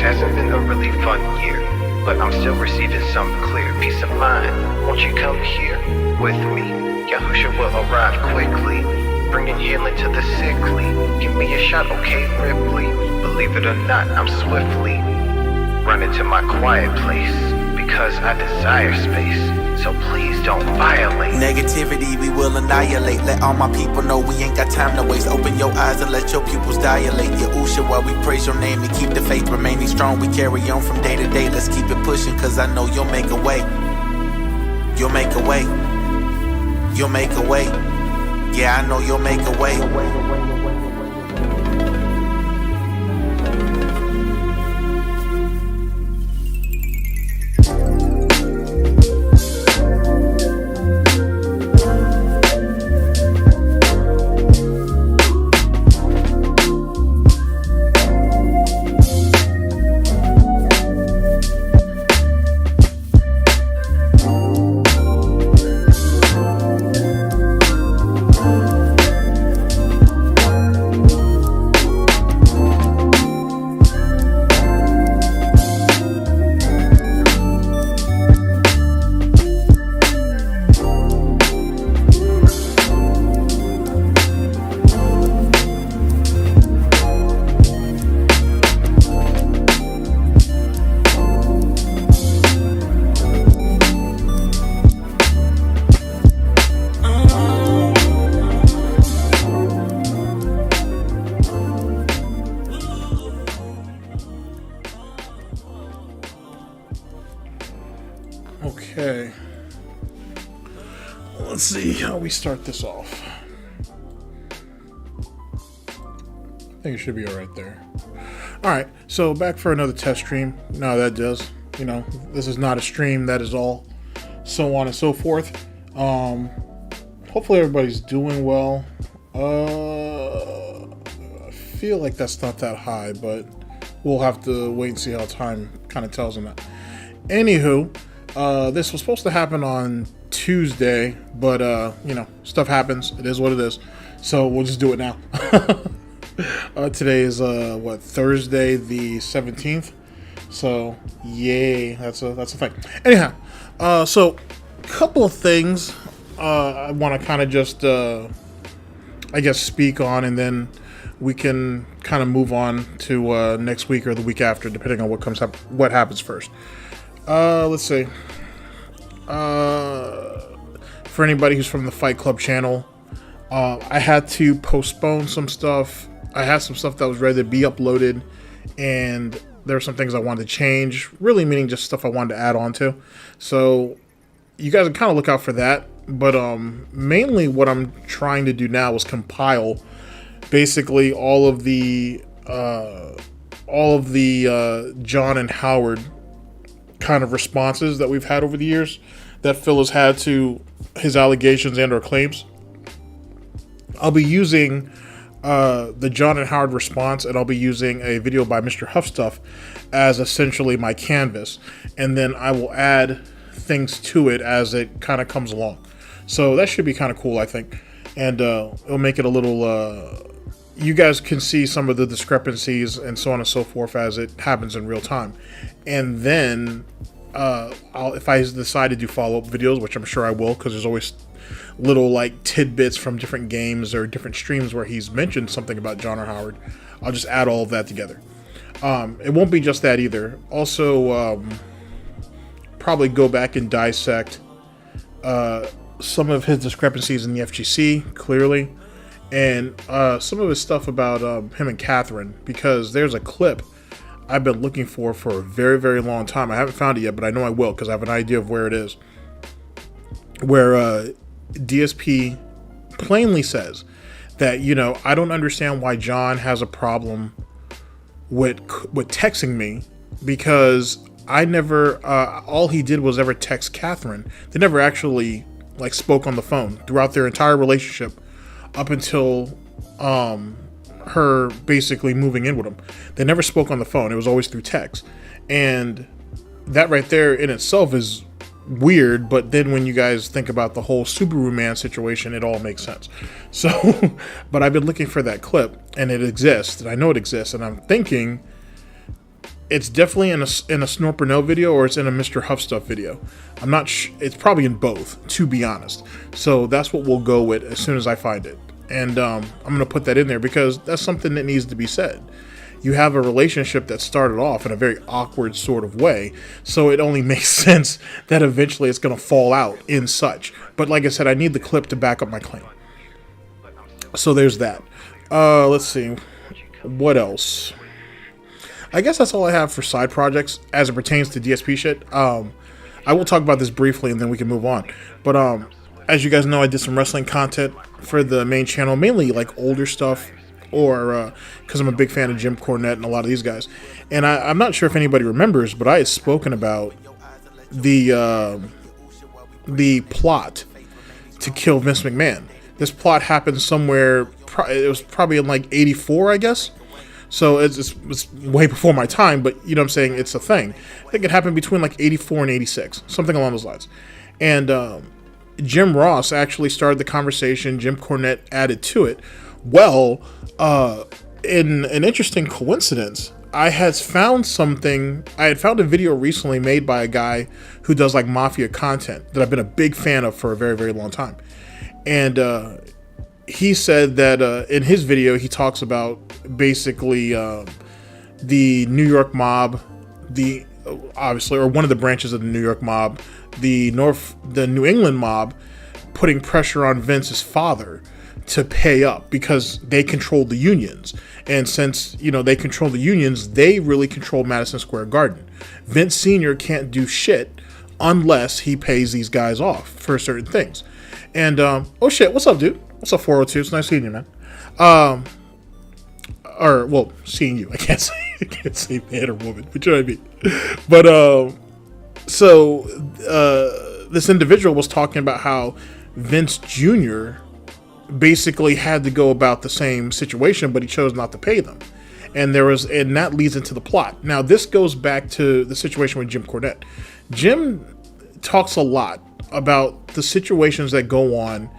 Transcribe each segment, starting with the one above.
hasn't been a really fun year, but I'm still receiving some clear peace of mind. Won't you come here with me? YaHsHuA will arrive quickly, bringing healing to the sickly. Give me a shot, okay, Ripley? Believe it or not, I'm swiftly running to my quiet place, because I desire space, so please don't violate. Negativity we will annihilate. Let all my people know we ain't got time to waste. Open your eyes and let your pupils dilate. YaHsHuA, we praise your name to keep the faith remaining strong. We carry on from day to day. Let's keep it pushing, cause I know you'll make a way. You'll make a way. You'll make a way. Yeah, I know you'll make a way. Okay, let's see how we start this off. I think it should be all right there. All right, so back for another test stream. No, that does, this is not a stream, that is all, so on and so forth. Hopefully everybody's doing well. I feel like that's not that high, but we'll have to wait and see how time kind of tells on that. Anywho, this was supposed to happen on Tuesday, but stuff happens. It is what it is. So we'll just do it now. Today is Thursday the 17th. So yay, that's a thing. Anyhow, so a couple of things I want to kind of just I guess speak on, and then we can kind of move on to next week or the week after, depending on what happens first. Let's see. For anybody who's from the Fight Club channel, I had to postpone some stuff. I had some stuff that was ready to be uploaded, and there were some things I wanted to change, really meaning just stuff I wanted to add on to. So you guys can kind of look out for that. But mainly what I'm trying to do now is compile basically all of the John and Howard kind of responses that we've had over the years that Phil has had to his allegations and or claims. I'll be using the John and Howard response, and I'll be using a video by Mr. Huffstuff as essentially my canvas, and then I will add things to it as it kind of comes along. So that should be kind of cool, I think, and it'll make it a little you guys can see some of the discrepancies and so on and so forth as it happens in real time. And then if I decide to do follow-up videos, which I'm sure I will, because there's always little like tidbits from different games or different streams where he's mentioned something about John or Howard, I'll just add all of that together. It won't be just that either. Also, probably go back and dissect some of his discrepancies in the FGC, clearly, and some of his stuff about him and Catherine, because there's a clip I've been looking for a very, very long time. I haven't found it yet, but I know I will, because I have an idea of where it is, where DSP plainly says that, you know, I don't understand why John has a problem with texting me, because I never, all he did was ever text Catherine. They never actually like spoke on the phone throughout their entire relationship up until her basically moving in with him. They never spoke on the phone. It was always through text. And that right there in itself is weird, but then when you guys think about the whole Subaru Man situation, it all makes sense. So, but I've been looking for that clip, and it exists, and I know it exists, and I'm thinking it's definitely in a Snorper No video, or it's in a Mr. Huffstuff video. I'm not it's probably in both, to be honest. So that's what we'll go with as soon as I find it. And I'm going to put that in there because that's something that needs to be said. You have a relationship that started off in a very awkward sort of way, so it only makes sense that eventually it's going to fall out in such. But like I said, I need the clip to back up my claim. So there's that. Let's see. What else? I guess that's all I have for side projects as it pertains to DSP shit. I will talk about this briefly and then we can move on. But as you guys know, I did some wrestling content for the main channel, mainly like older stuff, or because I'm a big fan of Jim Cornette and a lot of these guys. And I'm not sure if anybody remembers, but I had spoken about the plot to kill Vince McMahon. This plot happened somewhere, it was probably in like 84, I guess. So it's way before my time, but you know what I'm saying, it's a thing. I think it happened between like 84 and 86, something along those lines. And Jim Ross actually started the conversation. Jim Cornette added to it. Well, in an interesting coincidence, I had found a video recently made by a guy who does like mafia content that I've been a big fan of for a very, very long time. And he said that in his video, he talks about basically the New York mob, obviously, or one of the branches of the New York mob, the New England mob, putting pressure on Vince's father to pay up because they controlled the unions. And since, you know, they control the unions, they really control Madison Square Garden. Vince Sr. can't do shit unless he pays these guys off for certain things. And, oh shit, what's up, dude? What's up, 402? It's nice seeing you, man. Or, well, seeing you. I can't say man or woman, but you know what I mean. But, so, this individual was talking about how Vince Jr. basically had to go about the same situation, but he chose not to pay them. And that leads into the plot. Now, this goes back to the situation with Jim Cornette. Jim talks a lot about the situations that go on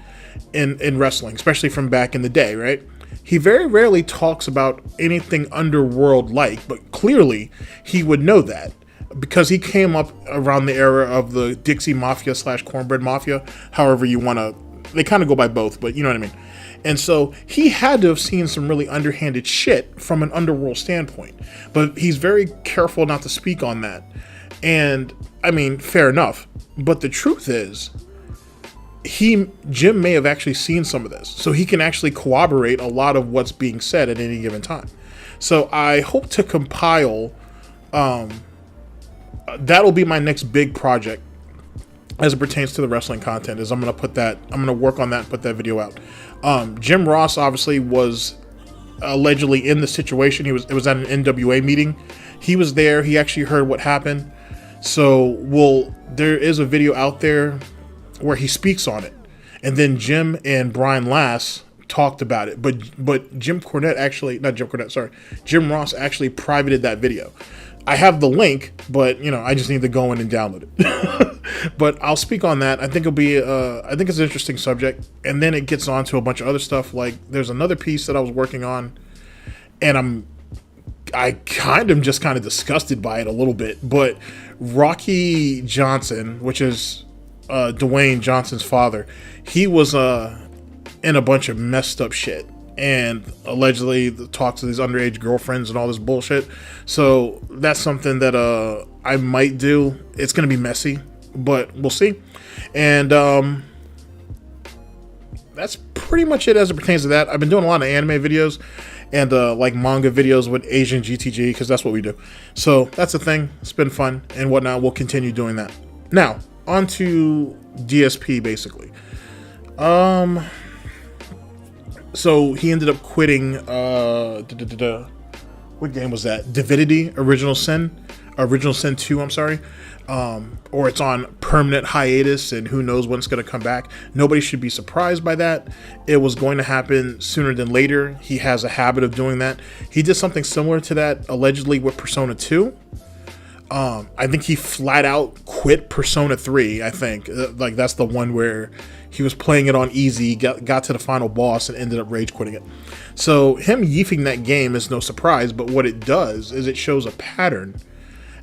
in wrestling, especially from back in the day, right? He very rarely talks about anything underworld-like, but clearly he would know that because he came up around the era of the Dixie Mafia / Cornbread Mafia, however you want to they kind of go by both, but you know what I mean. And so he had to have seen some really underhanded shit from an underworld standpoint, but he's very careful not to speak on that. And I mean, fair enough. But the truth is, Jim may have actually seen some of this, so he can actually corroborate a lot of what's being said at any given time. So I hope to compile. That'll be my next big project as it pertains to the wrestling content. Is I'm gonna work on that and put that video out. Jim Ross obviously was allegedly in the situation. It was at an NWA meeting. He was there. He actually heard what happened. So there is a video out there where he speaks on it, and then Jim and Brian Lass talked about it. But Jim Ross actually privated that video. I have the link, but I just need to go in and download it. But I'll speak on that. I think I think it's an interesting subject, and then it gets on to a bunch of other stuff. Like there's another piece that I was working on, and I kind of just disgusted by it a little bit. But Rocky Johnson, which is Dwayne Johnson's father, he was in a bunch of messed up shit, and allegedly talks to these underage girlfriends and all this bullshit. So that's something that I might do. It's gonna be messy, but we'll see. And that's pretty much it as it pertains to that. I've been doing a lot of anime videos and like manga videos with Asian GTG, because that's what we do. So that's a thing. It's been fun and whatnot. We'll continue doing that. Now on to DSP, basically. So he ended up quitting. What game was that? Divinity Original Sin 2. I'm sorry. Or it's on permanent hiatus, and who knows when it's going to come back. Nobody should be surprised by that. It was going to happen sooner than later. He has a habit of doing that. He did something similar to that allegedly with Persona 2. I think he flat out quit Persona 3. I think like that's the one where he was playing it on easy, got to the final boss, and ended up rage quitting it. So him yeefing that game is no surprise, but what it does is it shows a pattern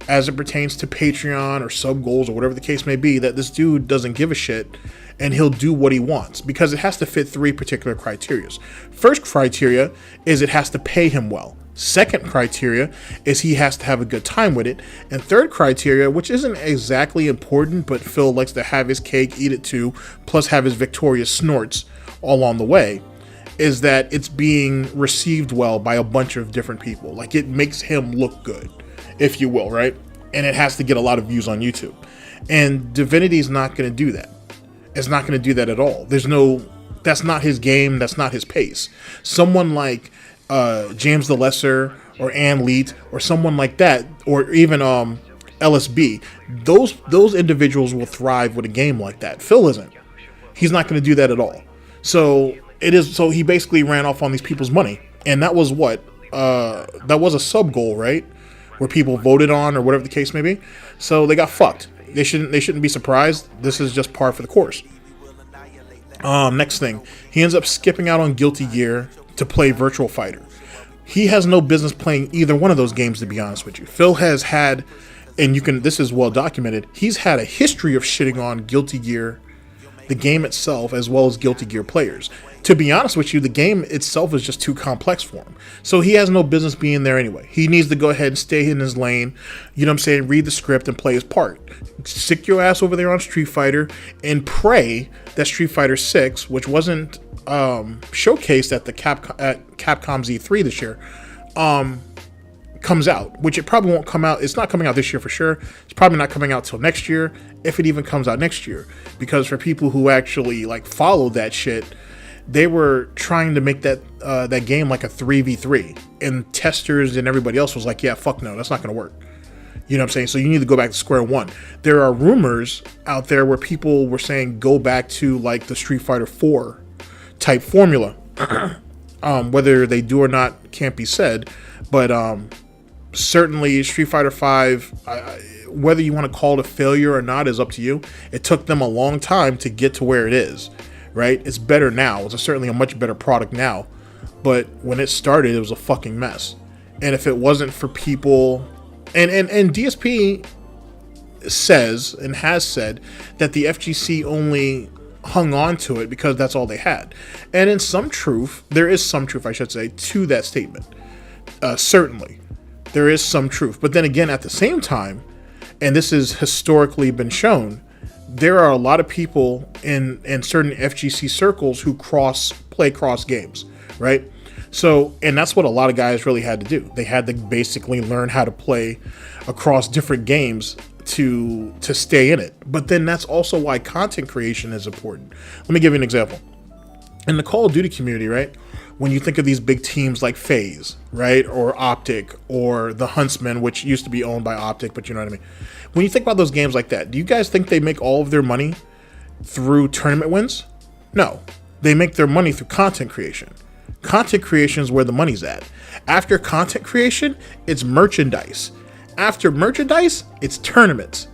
as it pertains to Patreon or sub goals or whatever the case may be, that this dude doesn't give a shit and he'll do what he wants, because it has to fit 3 particular criteria. First criteria is it has to pay him well. Second criteria is he has to have a good time with it. And third criteria, which isn't exactly important, but Phil likes to have his cake, eat it too, plus have his victorious snorts all on the way, is that it's being received well by a bunch of different people. Like it makes him look good, if you will, right? And it has to get a lot of views on YouTube. And Divinity's not going to do that. It's not going to do that at all. That's not his game. That's not his pace. Someone like James the Lesser or Ann Leet or someone like that, or even LSB, those individuals will thrive with a game like that. Phil isn't. He's not going to do that at all. So he basically ran off on these people's money, and that was what that was a sub goal, right? Where people voted on or whatever the case may be. So they got fucked. They shouldn't be surprised. This is just par for the course. Next thing, he ends up skipping out on Guilty Gear to play Virtual Fighter. He has no business playing either one of those games, to be honest with you. Phil has had, and this is well documented, he's had a history of shitting on Guilty Gear, the game itself, as well as Guilty Gear players. To be honest with you, the game itself is just too complex for him. So he has no business being there anyway. He needs to go ahead and stay in his lane, you know what I'm saying, read the script and play his part. Stick your ass over there on Street Fighter and pray that Street Fighter 6, which wasn't showcased at the Capcom's E3 this year, comes out, which it probably won't come out. It's not coming out this year for sure. It's probably not coming out till next year, if it even comes out next year. Because for people who actually like follow that shit, they were trying to make that game like a 3v3, and testers and everybody else was like, yeah, fuck no, that's not going to work. You know what I'm saying? So you need to go back to square one. There are rumors out there where people were saying go back to like the Street Fighter 4 type formula. Whether they do or not can't be said, but certainly Street Fighter 5, whether you want to call it a failure or not is up to you. It took them a long time to get to where it is. Right? It's better now. It's certainly a much better product now. But when it started, it was a fucking mess. And if it wasn't for people... And DSP says, and has said, that the FGC only hung on to it because that's all they had. And in some truth, there is some truth, I should say, to that statement. Certainly, there is some truth. But then again, at the same time, and this has historically been shown, there are a lot of people in certain FGC circles who play cross games, right? So, and that's what a lot of guys really had to do. They had to basically learn how to play across different games to stay in it. But then that's also why content creation is important. Let me give you an example. In the Call of Duty community, right? When you think of these big teams like FaZe, right? Or Optic, or the Huntsman, which used to be owned by Optic, but you know what I mean? When you think about those games like that, do you guys think they make all of their money through tournament wins? No. They make their money through content creation. Content creation is where the money's at. After content creation, it's merchandise. After merchandise, it's tournaments.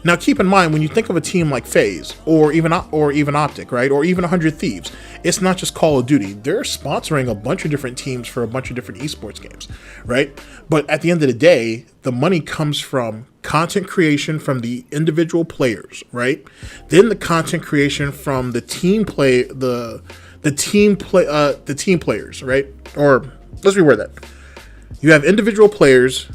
Now, keep in mind, when you think of a team like FaZe, or even Optic, right, or even 100 Thieves, it's not just Call of Duty. They're sponsoring a bunch of different teams for a bunch of different esports games, right? But at the end of the day, the money comes from content creation from the individual players, right? Then the content creation from the team players, right? Or let's reword that. You have individual players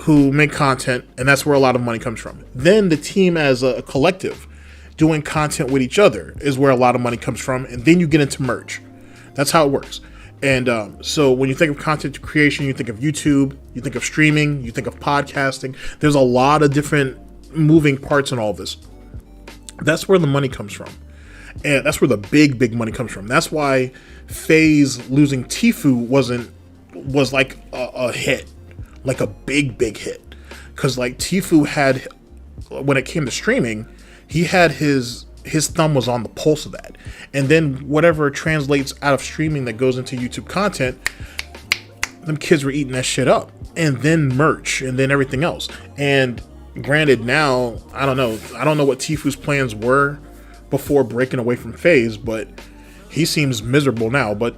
who make content, and that's where a lot of money comes from. Then the team as a collective doing content with each other is where a lot of money comes from, and then you get into merch. That's how it works. And so when you think of content creation, you think of YouTube, you think of streaming, you think of podcasting. There's a lot of different moving parts in all this. That's where the money comes from. And that's where the big money comes from. That's why FaZe losing Tfue was like a hit. Like a big hit, because like Tfue had, when it came to streaming, he had his thumb was on the pulse of that, and then whatever translates out of streaming that goes into YouTube content, them kids were eating that shit up, and then merch, and then everything else. And granted, now I don't know what Tfue's plans were before breaking away from FaZe, but he seems miserable now. But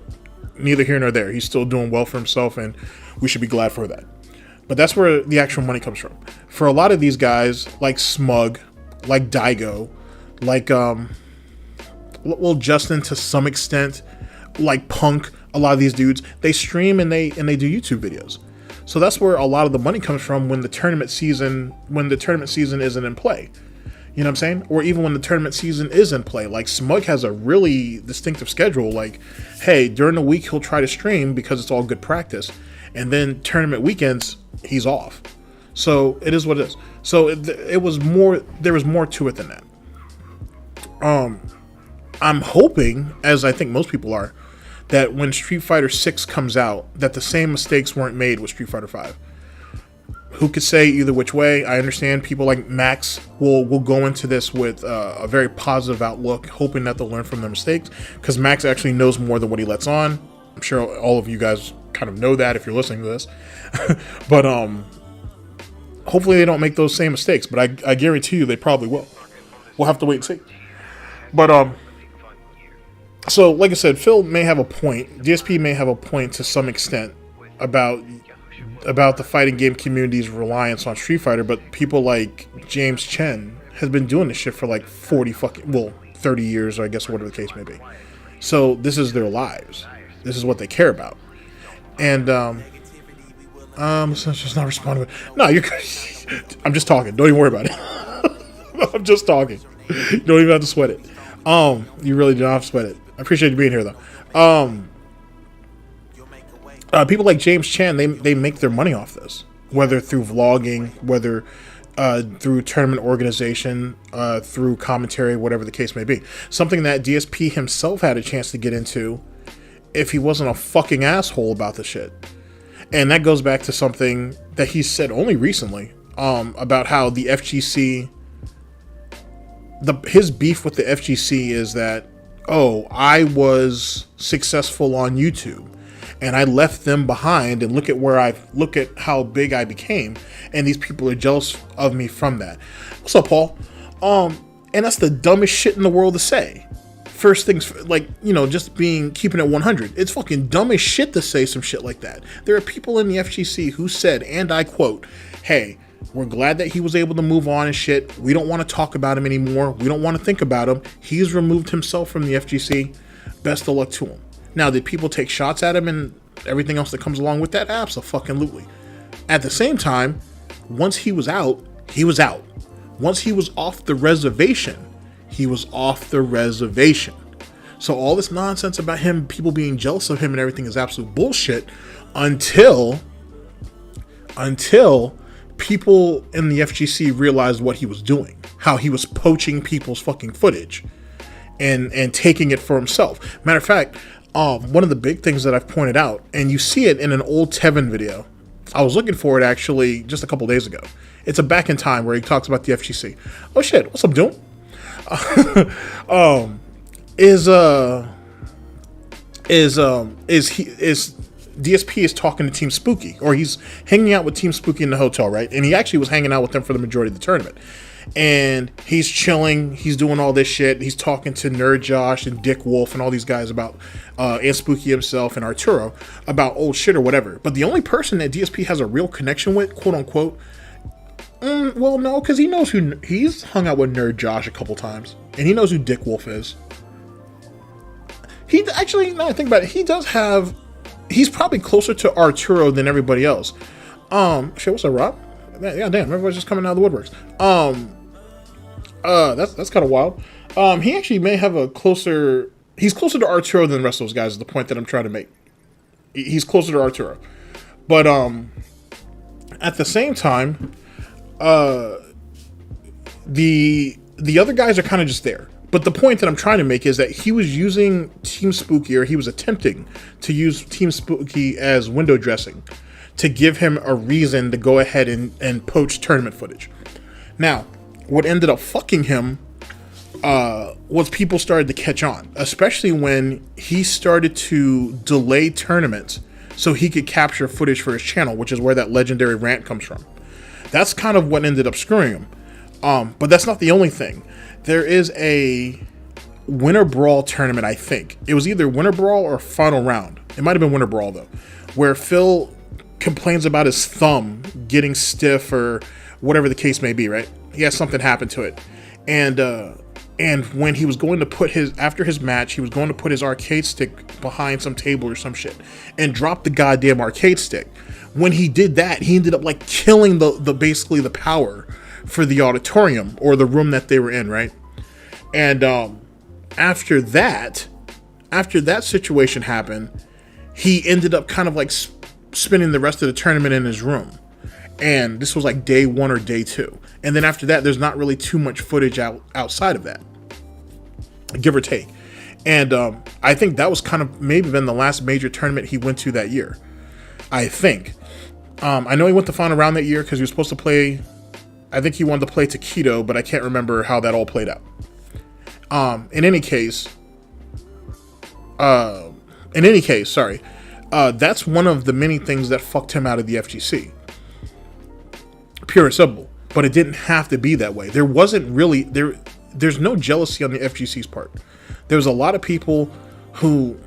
neither here nor there. He's still doing well for himself, and we should be glad for that. But that's where the actual money comes from. For a lot of these guys, like Smug, like Daigo, like Justin to some extent, like Punk, a lot of these dudes, they stream and they do YouTube videos. So that's where a lot of the money comes from when the tournament season isn't in play. You know what I'm saying? Or even when the tournament season is in play. Like Smug has a really distinctive schedule. Like, hey, during the week he'll try to stream because it's all good practice. And then tournament weekends, he's off. So it is what it is. So there was more to it than that. I'm hoping, as I think most people are, that when Street Fighter 6 comes out, that the same mistakes weren't made with Street Fighter 5. Who could say either which way? I understand people like Max will go into this with a very positive outlook, hoping that they'll learn from their mistakes, because Max actually knows more than what he lets on. I'm sure all of you guys kind of know that if you're listening to this. But hopefully they don't make those same mistakes, but I guarantee you they probably will. We'll have to wait and see. But so like I said, Phil may have a point, DSP may have a point to some extent about the fighting game community's reliance on Street Fighter, but people like James Chen has been doing this shit for like 30 years, or I guess whatever the case may be. So this is their lives. This is what they care about. And so just not responding. No, you're good. I'm just talking. Don't even worry about it. I'm just talking. You don't even have to sweat it. You really don't have to sweat it. I appreciate you being here though. People like James Chan, they make their money off this, whether through vlogging, whether through tournament organization, through commentary, whatever the case may be. Something that DSP himself had a chance to get into if he wasn't a fucking asshole about the shit. And that goes back to something that he said only recently, about how the FGC, his beef with the FGC is that, oh, I was successful on YouTube and I left them behind, and look at how big I became, and these people are jealous of me from that. What's up, Paul? And that's the dumbest shit in the world to say. First things, like, you know, just keeping it 100. It's fucking dumb as shit to say some shit like that. There are people in the FGC who said, and I quote, hey, We're glad that he was able to move on and shit. We don't want to talk about him anymore. We don't want to think about him. He's removed himself from the FGC. Best of luck to him. Now, did people take shots at him and everything else that comes along with that? Absolutely. At the same time, once he was out, he was out. Once he was off the reservation, he was off the reservation. So all this nonsense about him, people being jealous of him and everything is absolute bullshit until people in the FGC realized what he was doing, how he was poaching people's fucking footage and taking it for himself. Matter of fact, one of the big things that I've pointed out, and you see it in an old Tevin video. I was looking for it actually just a couple days ago. It's a Back in Time where he talks about the FGC. Oh shit, what's up, Doom? DSP is talking to Team Spooky, or he's hanging out with Team Spooky in the hotel, right? And he actually was hanging out with them for the majority of the tournament. And he's chilling, he's doing all this shit. He's talking to Nerd Josh and Dick Wolf and all these guys about, and Spooky himself and Arturo about old shit or whatever. But the only person that DSP has a real connection with, quote unquote, well, no, because he knows he's hung out with Nerd Josh a couple times, and he knows who Dick Wolf is. He actually, now I think about it, he's probably closer to Arturo than everybody else. Shit, what's up, Rob? Yeah, damn, everybody's just coming out of the woodworks. That's kind of wild. He actually may have he's closer to Arturo than the rest of those guys, is the point that I'm trying to make. He's closer to Arturo. But, at the same time, the other guys are kind of just there. But the point that I'm trying to make is that he was using Team Spooky, or he was attempting to use Team Spooky as window dressing to give him a reason to go ahead and poach tournament footage. Now, what ended up fucking him was people started to catch on, especially when he started to delay tournaments so he could capture footage for his channel, which is where that legendary rant comes from. That's kind of what ended up screwing him. But that's not the only thing. There is a Winter Brawl tournament, I think. It was either Winter Brawl or Final Round. It might have been Winter Brawl, though, where Phil complains about his thumb getting stiff or whatever the case may be, right? He has something happen to it. And when he was going to put after his match, he was going to put his arcade stick behind some table or some shit and drop the goddamn arcade stick. When he did that, he ended up like killing basically the power for the auditorium or the room that they were in, right? And after that situation happened, he ended up kind of like spending the rest of the tournament in his room. And this was like day 1 or day 2. And then after that, there's not really too much footage outside of that, give or take. And I think that was kind of maybe been the last major tournament he went to that year, I think. I know he went to Final Round that year because he was supposed to play, I think he wanted to play Taquito, but I can't remember how that all played out. In any case, sorry. That's one of the many things that fucked him out of the FGC. Pure and simple. But it didn't have to be that way. There wasn't really, there's no jealousy on the FGC's part. There was a lot of people who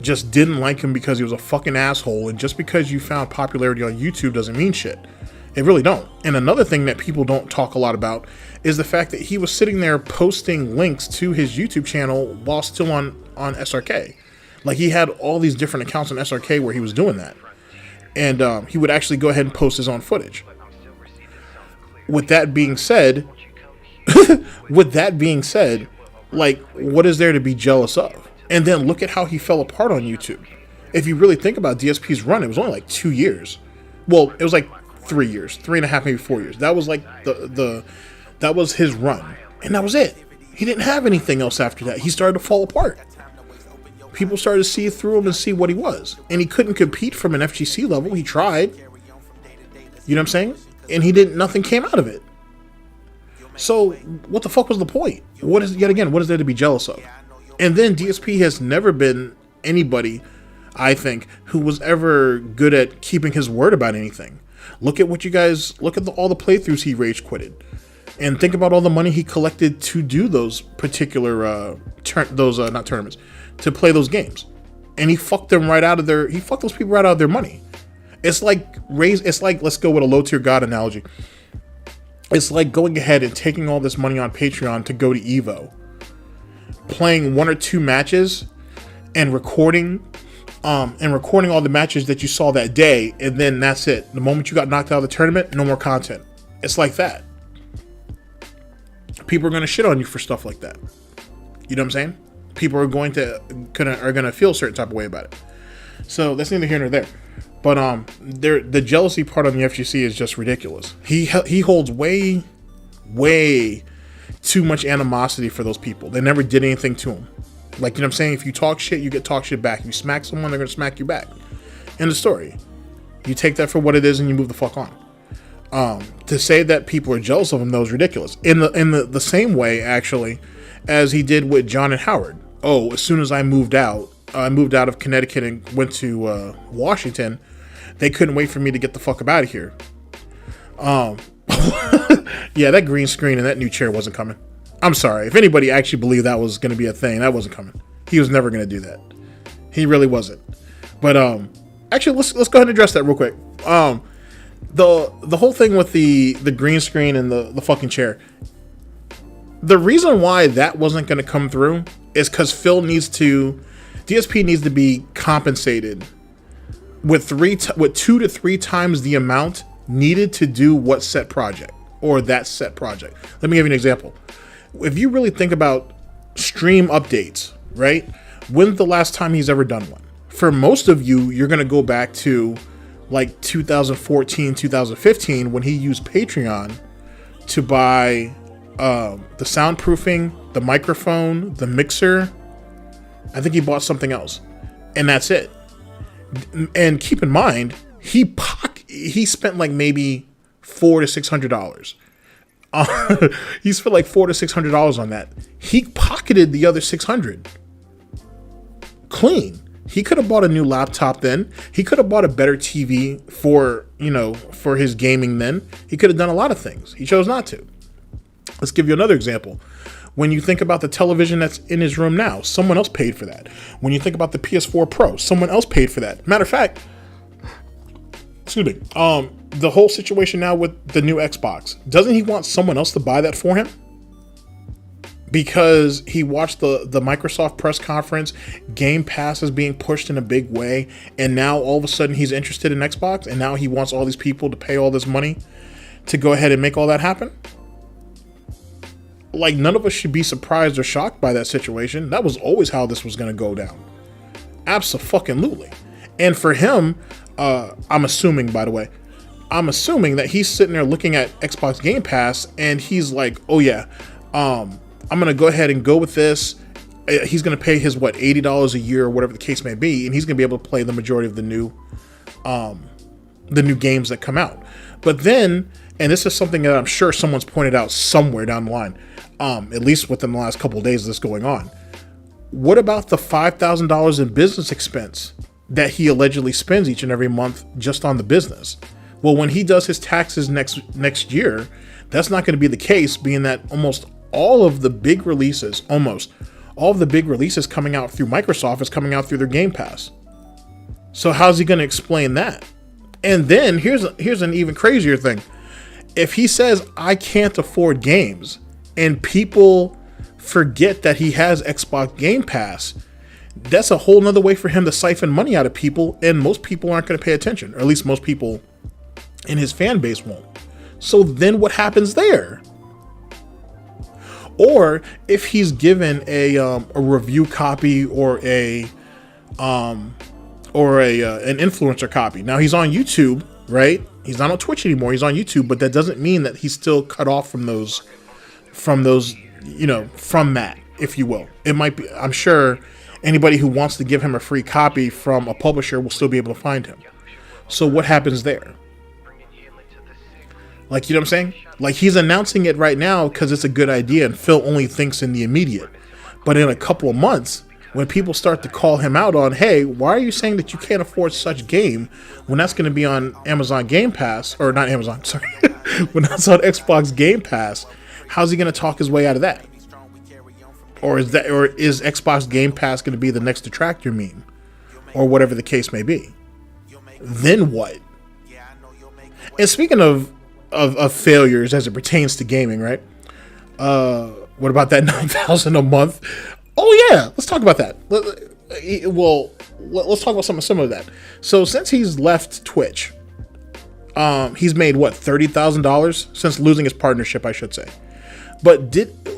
just didn't like him because he was a fucking asshole, and just because you found popularity on YouTube doesn't mean shit. It really don't. And another thing that people don't talk a lot about is the fact that he was sitting there posting links to his YouTube channel while still on SRK. Like, he had all these different accounts on SRK where he was doing that. And he would actually go ahead and post his own footage. With that being said, like, what is there to be jealous of? And then look at how he fell apart on YouTube. If you really think about DSP's run, it was only like 2 years. Well, it was like 3 years, 3.5, maybe 4 years. That was like that was his run, and that was it. He didn't have anything else after that. He started to fall apart. People started to see through him and see what he was, and he couldn't compete from an FGC level. He tried, you know what I'm saying? And nothing came out of it. So what the fuck was the point? What is there to be jealous of? And then DSP has never been anybody, I think, who was ever good at keeping his word about anything. Look at all the playthroughs he rage quitted, and think about all the money he collected to do those particular not tournaments, to play those games, and he fucked those people right out of their money. It's like let's go with a low tier god analogy. It's like going ahead and taking all this money on Patreon to go to Evo, playing 1 or 2 matches, and recording all the matches that you saw that day, and then that's it. The moment you got knocked out of the tournament, no more content. It's like that. People are going to shit on you for stuff like that. You know what I'm saying? People are going to feel a certain type of way about it. So that's neither here nor there. But the jealousy part on the FGC is just ridiculous. He holds way too much animosity for those people. They never did anything to him. Like, you know what I'm saying? If you talk shit, you get talk shit back. If you smack someone, they're going to smack you back. End of story. You take that for what it is and you move the fuck on. To say that people are jealous of him, though, is ridiculous. In the same way, actually, as he did with John and Howard. Oh, as soon as I moved out of Connecticut and went to Washington, they couldn't wait for me to get the fuck up out of here. Yeah, that green screen and that new chair wasn't coming. I'm sorry. If anybody actually believed that was going to be a thing, that wasn't coming. He was never going to do that. He really wasn't. But actually, let's go ahead and address that real quick. The whole thing with the green screen and the fucking chair. The reason why that wasn't going to come through is because DSP needs to be compensated with 2 to 3 times the amount needed to do what set project or that set project. Let me give you an example. If you really think about stream updates, right? When's the last time he's ever done one? For most of you, you're going to go back to like 2014, 2015 when he used Patreon to buy the soundproofing, the microphone, the mixer. I think he bought something else, and that's it. And keep in mind, he spent like maybe $400 to $600. He spent like $400 to $600 on that. He pocketed the other $600 clean. He could have bought a new laptop then. He could have bought a better TV for his gaming then. He could have done a lot of things. He chose not to. Let's give you another example. When you think about the television that's in his room now, someone else paid for that. When you think about the PS4 Pro, someone else paid for that. Matter of fact, excuse me, the whole situation now with the new Xbox, doesn't he want someone else to buy that for him? Because he watched the Microsoft press conference, Game Pass is being pushed in a big way, and now all of a sudden he's interested in Xbox, and now he wants all these people to pay all this money to go ahead and make all that happen? Like, none of us should be surprised or shocked by that situation. That was always how this was going to go down. Abso-fucking-lutely. And for him, I'm assuming, by the way, that he's sitting there looking at Xbox Game Pass, and he's like, oh yeah, I'm going to go ahead and go with this. He's going to pay his, $80 a year or whatever the case may be, and he's going to be able to play the majority of the new games that come out. But then, and this is something that I'm sure someone's pointed out somewhere down the line, at least within the last couple of days of this going on. What about the $5,000 in business expense that he allegedly spends each and every month just on the business? Well, when he does his taxes next year, that's not going to be the case, being that almost all of the big releases coming out through Microsoft is coming out through their Game Pass. So how's he going to explain that? And then here's an even crazier thing. If he says, I can't afford games, and people forget that he has Xbox Game Pass, that's a whole nother way for him to siphon money out of people, and most people aren't going to pay attention, or at least most people in his fan base won't. So then what happens there? Or if he's given a review copy or an influencer copy. Now he's on YouTube, right? He's not on Twitch anymore. He's on YouTube, but that doesn't mean that he's still cut off from that, if you will. It might be, I'm sure anybody who wants to give him a free copy from a publisher will still be able to find him. So what happens there? Like, you know what I'm saying? Like, he's announcing it right now because it's a good idea and Phil only thinks in the immediate. But in a couple of months, when people start to call him out on, hey, why are you saying that you can't afford such game when that's going to be on Amazon Game Pass, or not Amazon, sorry, when that's on Xbox Game Pass, how's he going to talk his way out of that? Or is Xbox Game Pass going to be the next detractor meme, or whatever the case may be? Then what? And speaking of of failures as it pertains to gaming, right? What about that 9,000 a month? Oh yeah, let's talk about that. Well, let's talk about something similar to that. So since he's left Twitch, he's made what, $30,000 since losing his partnership, I should say. But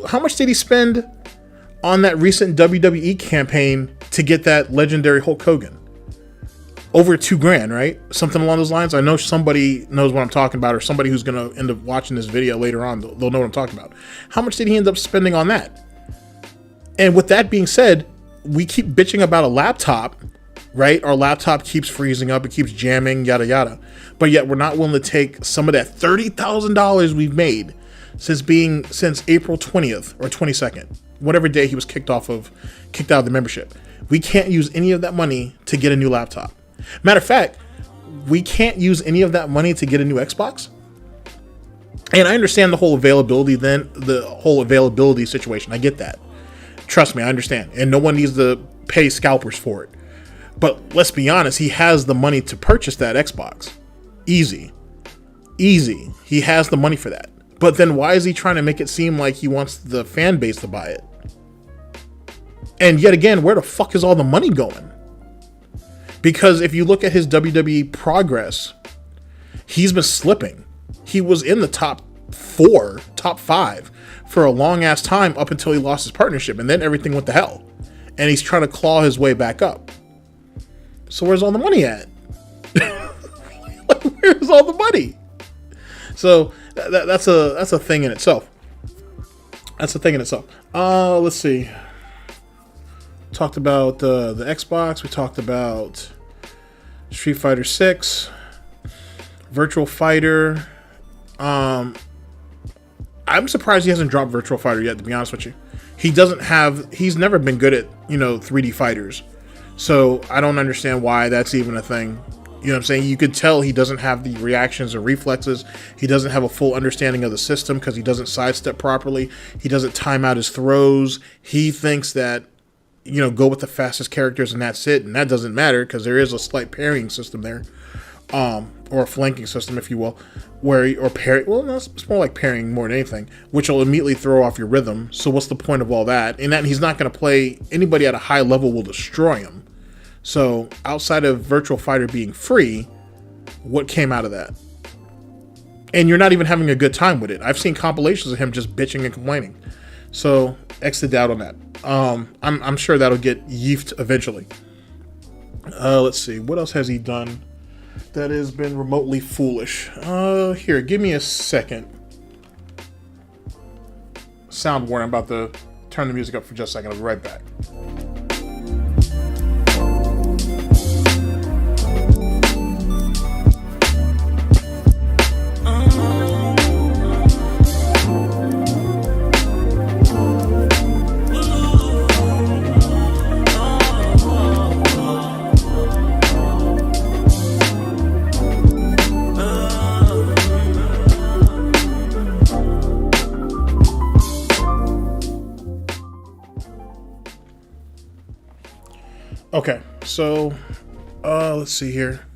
how much did he spend on that recent WWE campaign to get that legendary Hulk Hogan? Over $2,000, right? Something along those lines. I know somebody knows what I'm talking about, or somebody who's going to end up watching this video later on, they'll know what I'm talking about. How much did he end up spending on that? And with that being said, we keep bitching about a laptop, right? Our laptop keeps freezing up, it keeps jamming, yada yada. But yet we're not willing to take some of that $30,000 we've made since April 20th or 22nd, whatever day he was kicked out of the membership. We can't use any of that money to get a new laptop. Matter of fact, we can't use any of that money to get a new Xbox. And I understand the whole availability situation. I get that. Trust me, I understand. And no one needs to pay scalpers for it. But let's be honest, he has the money to purchase that Xbox. Easy. He has the money for that. But then why is he trying to make it seem like he wants the fan base to buy it? And yet again, where the fuck is all the money going? Because if you look at his WWE progress, he's been slipping. He was in the top 5 for a long ass time up until he lost his partnership, and then everything went to hell. And he's trying to claw his way back up. So where's all the money at? Where's all the money? So that's a thing in itself. That's a thing in itself. Let's see. Talked about the Xbox. We talked about Street Fighter 6, Virtual Fighter. I'm surprised he hasn't dropped Virtual Fighter yet, to be honest with you. He's never been good at, 3D fighters. So I don't understand why that's even a thing. You know what I'm saying? You could tell he doesn't have the reactions or reflexes. He doesn't have a full understanding of the system because he doesn't sidestep properly. He doesn't time out his throws. He thinks that, go with the fastest characters and that's it. And that doesn't matter because there is a slight parrying system there. Or a flanking system, if you will, it's more like parrying more than anything, which will immediately throw off your rhythm. So what's the point of all that? And that he's not going to play anybody at a high level will destroy him. So outside of Virtual Fighter being free, what came out of that? And you're not even having a good time with it. I've seen compilations of him just bitching and complaining. So X the doubt on that. I'm sure that'll get yeefed eventually. Let's see. What else has he done that has been remotely foolish? Here, give me a second. Sound warning, I'm about to turn the music up for just a second. I'll be right back. Okay, so let's see here.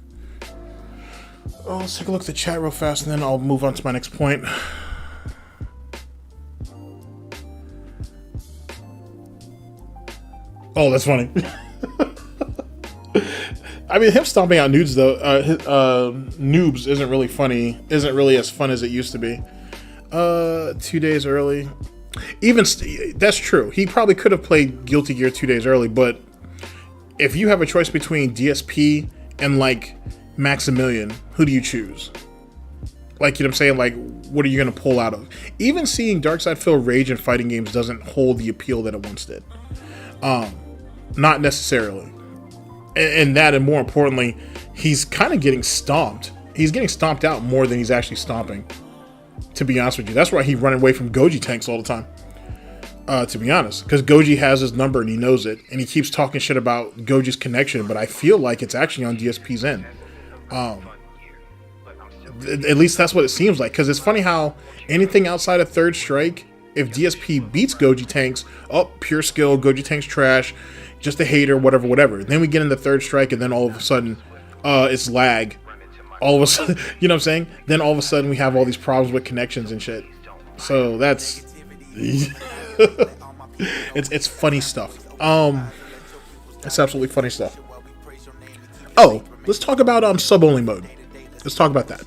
Let's take a look at the chat real fast, and then I'll move on to my next point. Oh, that's funny. I mean, him stomping out noobs isn't really funny. Isn't really as fun as it used to be. 2 days early. That's true. He probably could have played Guilty Gear 2 days early, but if you have a choice between DSP and like Maximilian, who do you choose? Like, you know what I'm saying? Like, what are you going to pull out of? Even seeing Darkside feel rage in fighting games doesn't hold the appeal that it once did. Not necessarily. And more importantly, he's kind of getting stomped. He's getting stomped out more than he's actually stomping, to be honest with you. That's why he's running away from Goji tanks all the time. To be honest, because Goji has his number and he knows it, and he keeps talking shit about Goji's connection, but I feel like it's actually on DSP's end. At least that's what it seems like, because it's funny how anything outside of Third Strike, if DSP beats Goji tanks, pure skill, Goji tanks trash, just a hater, whatever. Then we get into Third Strike, and then all of a sudden, it's lag, all of a sudden, you know what I'm saying? Then all of a sudden we have all these problems with connections and shit. So that's it's funny stuff. It's absolutely funny stuff. Oh, let's talk about sub only mode. Let's talk about that.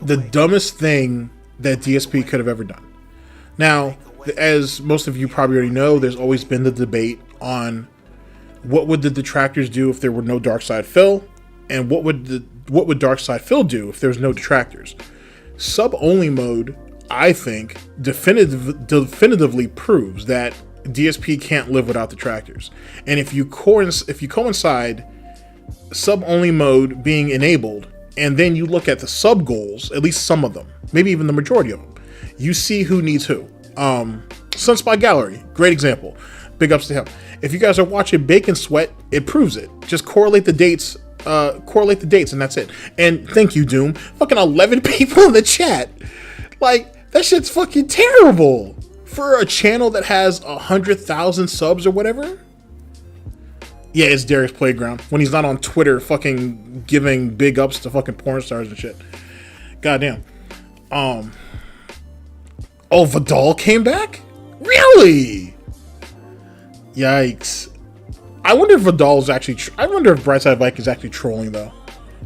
The dumbest thing that DSP could have ever done. Now, as most of you probably already know, there's always been the debate on what would the detractors do if there were no Dark Side Phil, and what would Dark Side Phil do if there was no detractors. Sub only mode, I think, definitively proves that DSP can't live without detractors. And if you coincide sub only mode being enabled, and then you look at the sub goals, at least some of them, maybe even the majority of them, you see who needs who. Sunspot Gallery, great example. Big ups to him. If you guys are watching Bacon Sweat, it proves it. Just correlate the dates, and that's it. And thank you, Doom. Fucking 11 people in the chat. Like, that shit's fucking terrible for a channel that has 100,000 subs or whatever. Yeah, it's Darius Playground when he's not on Twitter fucking giving big ups to fucking porn stars and shit. Goddamn. Oh, Vidal came back? Really? Yikes. I wonder if Vidal's actually... I wonder if Brightside Vike is actually trolling, though.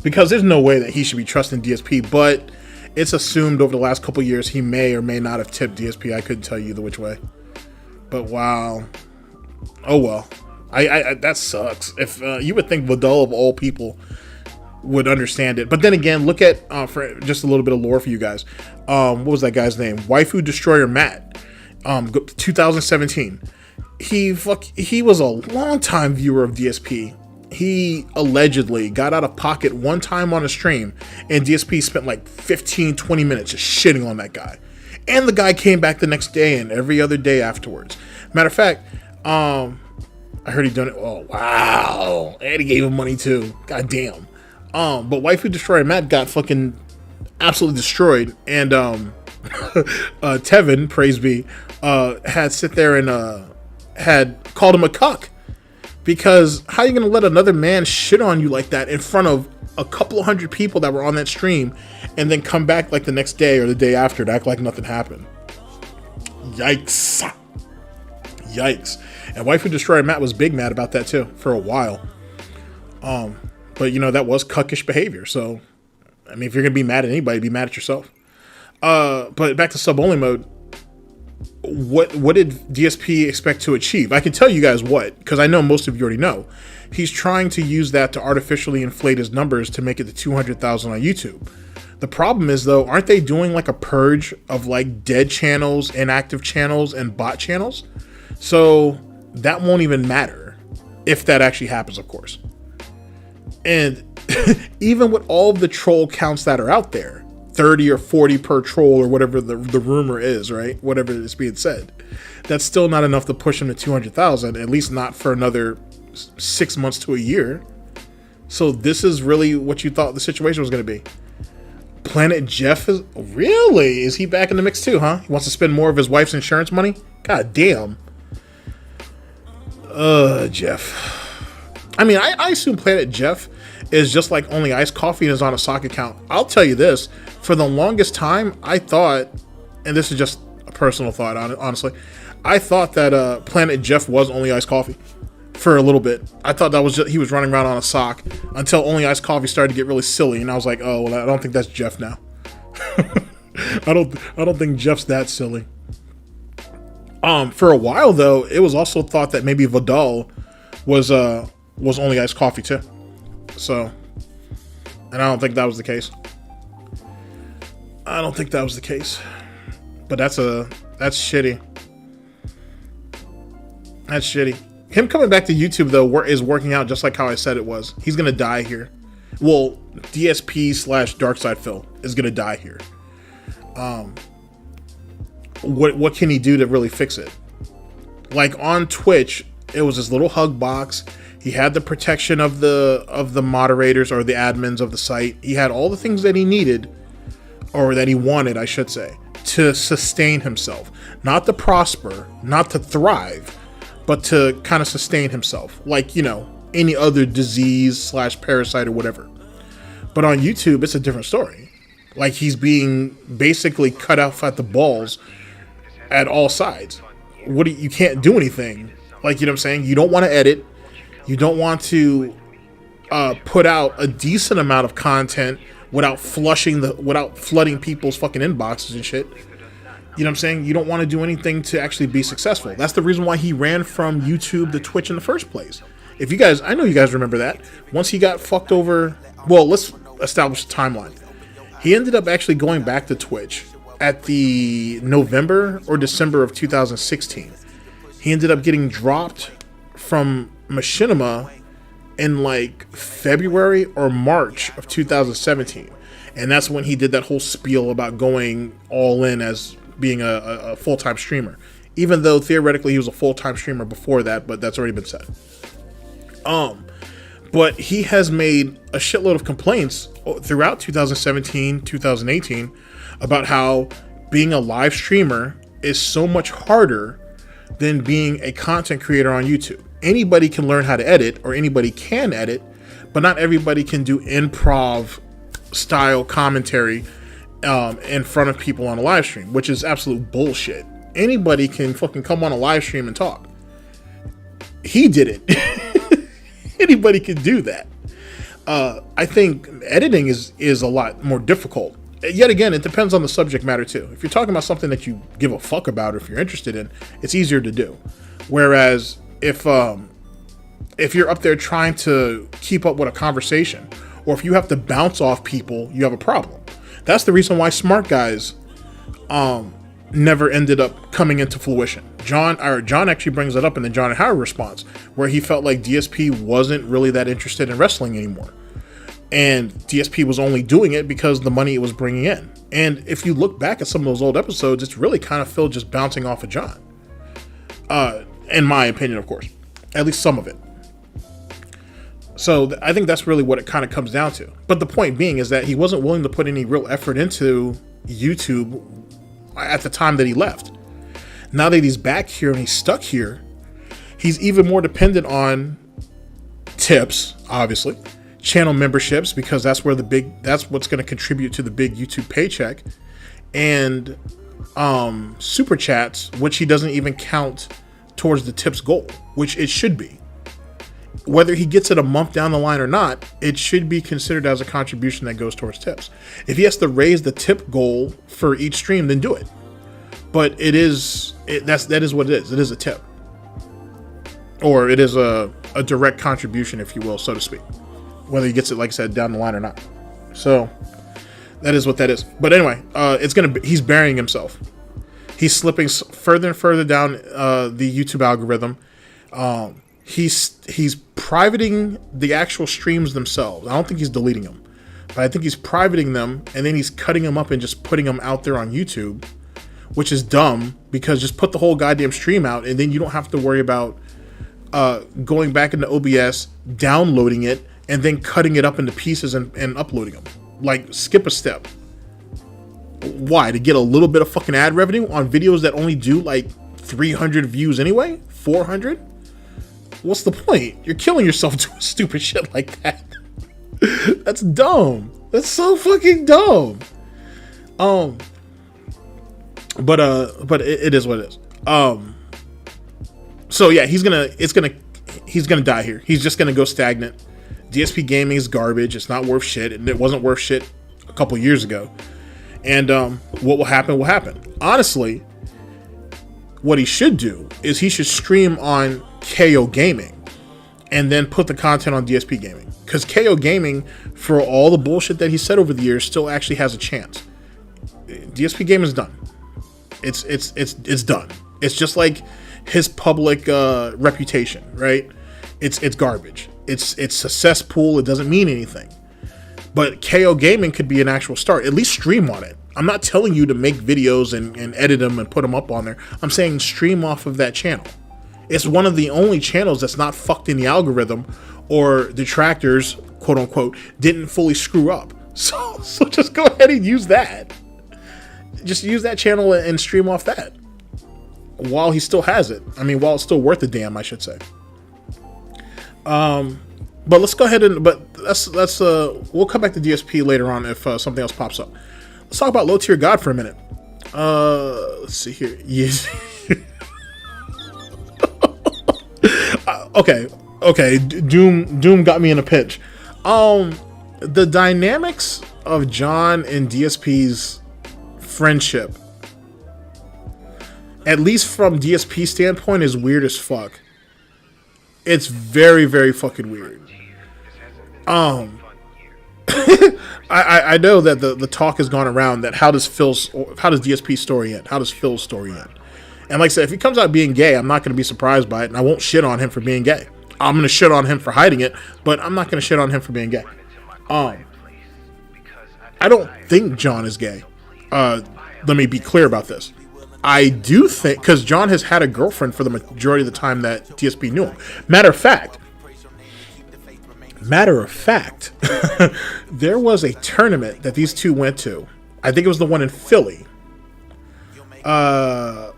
Because there's no way that he should be trusting DSP, but it's assumed over the last couple years he may or may not have tipped DSP. I couldn't tell you either which way. But wow. Oh, well. I that sucks. If you would think Vidal, of all people, would understand it. But then again, look at, for just a little bit of lore for you guys. What was that guy's name? Waifu Destroyer Matt. 2017. He was a long-time viewer of DSP. He allegedly got out of pocket one time on a stream, and DSP spent like 15-20 minutes just shitting on that guy. And the guy came back the next day and every other day afterwards. Matter of fact, I heard he done it. Oh, wow. And he gave him money too. God damn. But Waifu Destroyer Matt got fucking absolutely destroyed. And Tevin, praise be, had sit there and had called him a cuck. Because how are you going to let another man shit on you like that in front of a couple of hundred people that were on that stream and then come back like the next day or the day after to act like nothing happened? Yikes. Yikes. And Waifu Destroyer Matt was big mad about that too for a while. But you know, that was cuckish behavior. So, I mean, if you're going to be mad at anybody, be mad at yourself. But back to sub-only mode. What did DSP expect to achieve? I can tell you guys what, because I know most of you already know. He's trying to use that to artificially inflate his numbers to make it to 200,000 on YouTube. The problem is, though, aren't they doing like a purge of like dead channels, inactive channels, and bot channels? So that won't even matter if that actually happens, of course. And even with all of the troll counts that are out there, 30 or 40 per troll or whatever the rumor is, right? Whatever is being said. That's still not enough to push him to 200,000, at least not for another 6 months to a year. So this is really what you thought the situation was going to be. Planet Jeff is... Really? Is he back in the mix too, huh? He wants to spend more of his wife's insurance money? God damn. Jeff. I mean, I assume Planet Jeff is just like Only Iced Coffee and is on a sock account. I'll tell you this, for the longest time, I thought, and this is just a personal thought, honestly, I thought that Planet Jeff was Only Iced Coffee for a little bit. I thought that was just, he was running around on a sock until Only Iced Coffee started to get really silly, and I was like, oh, well, I don't think that's Jeff now. I don't think Jeff's that silly. For a while though, it was also thought that maybe Vidal was Only Iced Coffee too. So, and I don't think that was the case. But that's shitty. That's shitty. Him coming back to YouTube though is working out just like how I said it was. He's gonna die here. Well, DSP / Darkside Phil is gonna die here. What can he do to really fix it? Like on Twitch, it was this little hug box. He had the protection of the moderators or the admins of the site. He had all the things that he needed, or that he wanted, I should say, to sustain himself. Not to prosper, not to thrive, but to kind of sustain himself. Like, you know, any other disease / parasite or whatever. But on YouTube, it's a different story. Like, he's being basically cut off at the balls at all sides. You can't do anything. Like, you know what I'm saying? You don't want to edit. You don't want to put out a decent amount of content without flooding people's fucking inboxes and shit. You know what I'm saying? You don't want to do anything to actually be successful. That's the reason why he ran from YouTube to Twitch in the first place. I know you guys remember that. Once he got fucked over, well, let's establish the timeline. He ended up actually going back to Twitch at the November or December of 2016. He ended up getting dropped from Machinima in like February or March of 2017. And that's when he did that whole spiel about going all in as being a full-time streamer. Even though theoretically he was a full-time streamer before that, but that's already been said. But he has made a shitload of complaints throughout 2017, 2018 about how being a live streamer is so much harder than being a content creator on YouTube. Anybody can learn how to edit, or anybody can edit, but not everybody can do improv style commentary in front of people on a live stream, which is absolute bullshit. Anybody can fucking come on a live stream and talk. He did it. Anybody can do that. I think editing is a lot more difficult. Yet again, it depends on the subject matter too. If you're talking about something that you give a fuck about, or if you're interested in, it's easier to do. Whereas if you're up there trying to keep up with a conversation, or if you have to bounce off people, you have a problem. That's the reason why smart guys never ended up coming into fruition. John actually brings that up in the John and Howard response, where he felt like DSP wasn't really that interested in wrestling anymore. And DSP was only doing it because of the money it was bringing in. And if you look back at some of those old episodes, it's really kind of Phil just bouncing off of John. In my opinion, of course. At least some of it. So I think that's really what it kind of comes down to. But the point being is that he wasn't willing to put any real effort into YouTube at the time that he left. Now that he's back here and he's stuck here, he's even more dependent on tips, obviously, channel memberships, because that's what's going to contribute to the big YouTube paycheck, and super chats, which he doesn't even count towards the tips goal, which it should be. Whether he gets it a month down the line or not, it should be considered as a contribution that goes towards tips. If he has to raise the tip goal for each stream, then do it. But that is what it is. It is a tip, or it is a direct contribution, if you will, so to speak. Whether he gets it, like I said, down the line or not. So that is what that is. But anyway, he's burying himself. He's slipping further and further down the YouTube algorithm. He's privating the actual streams themselves. I don't think he's deleting them, but I think he's privating them, and then he's cutting them up and just putting them out there on YouTube, which is dumb, because just put the whole goddamn stream out, and then you don't have to worry about going back into OBS, downloading it, and then cutting it up into pieces and uploading them. Like, skip a step. Why? To get a little bit of fucking ad revenue on videos that only do like 300 views anyway? 400? What's the point? You're killing yourself doing stupid shit like that. That's dumb. That's so fucking dumb. But it is what it is. So yeah, he's gonna die here. He's just gonna go stagnant. DSP gaming is garbage. It's not worth shit, and it wasn't worth shit a couple years ago. And what will happen will happen. Honestly, what he should do is he should stream on KO Gaming and then put the content on DSP Gaming, because KO Gaming, for all the bullshit that he said over the years, still actually has a chance. DSP Gaming is done. It's done. It's just like his public reputation, right? It's garbage. It's a cesspool. It doesn't mean anything. But KO Gaming could be an actual start. At least stream on it. I'm not telling you to make videos and edit them and put them up on there. I'm saying stream off of that channel. It's one of the only channels that's not fucked in the algorithm, or detractors, quote unquote, didn't fully screw up. So just go ahead and use that. Just use that channel and stream off that while he still has it. I mean, while it's still worth a damn, I should say. But let's go ahead and, but that's we'll come back to DSP later on if something else pops up. Let's talk about low tier God for a minute. Let's see here. Yes. Okay. Doom got me in a pinch. The dynamics of John and DSP's friendship, at least from DSP standpoint, is weird as fuck. It's very, very fucking weird. I know that the talk has gone around that how does DSP's story end? How does Phil's story end? And like I said, if he comes out being gay, I'm not going to be surprised by it, and I won't shit on him for being gay. I'm going to shit on him for hiding it, but I'm not going to shit on him for being gay. I don't think John is gay. Let me be clear about this. I do think, because John has had a girlfriend for the majority of the time that DSP knew him. Matter of fact, there was a tournament that these two went to. I think it was the one in Philly. Let's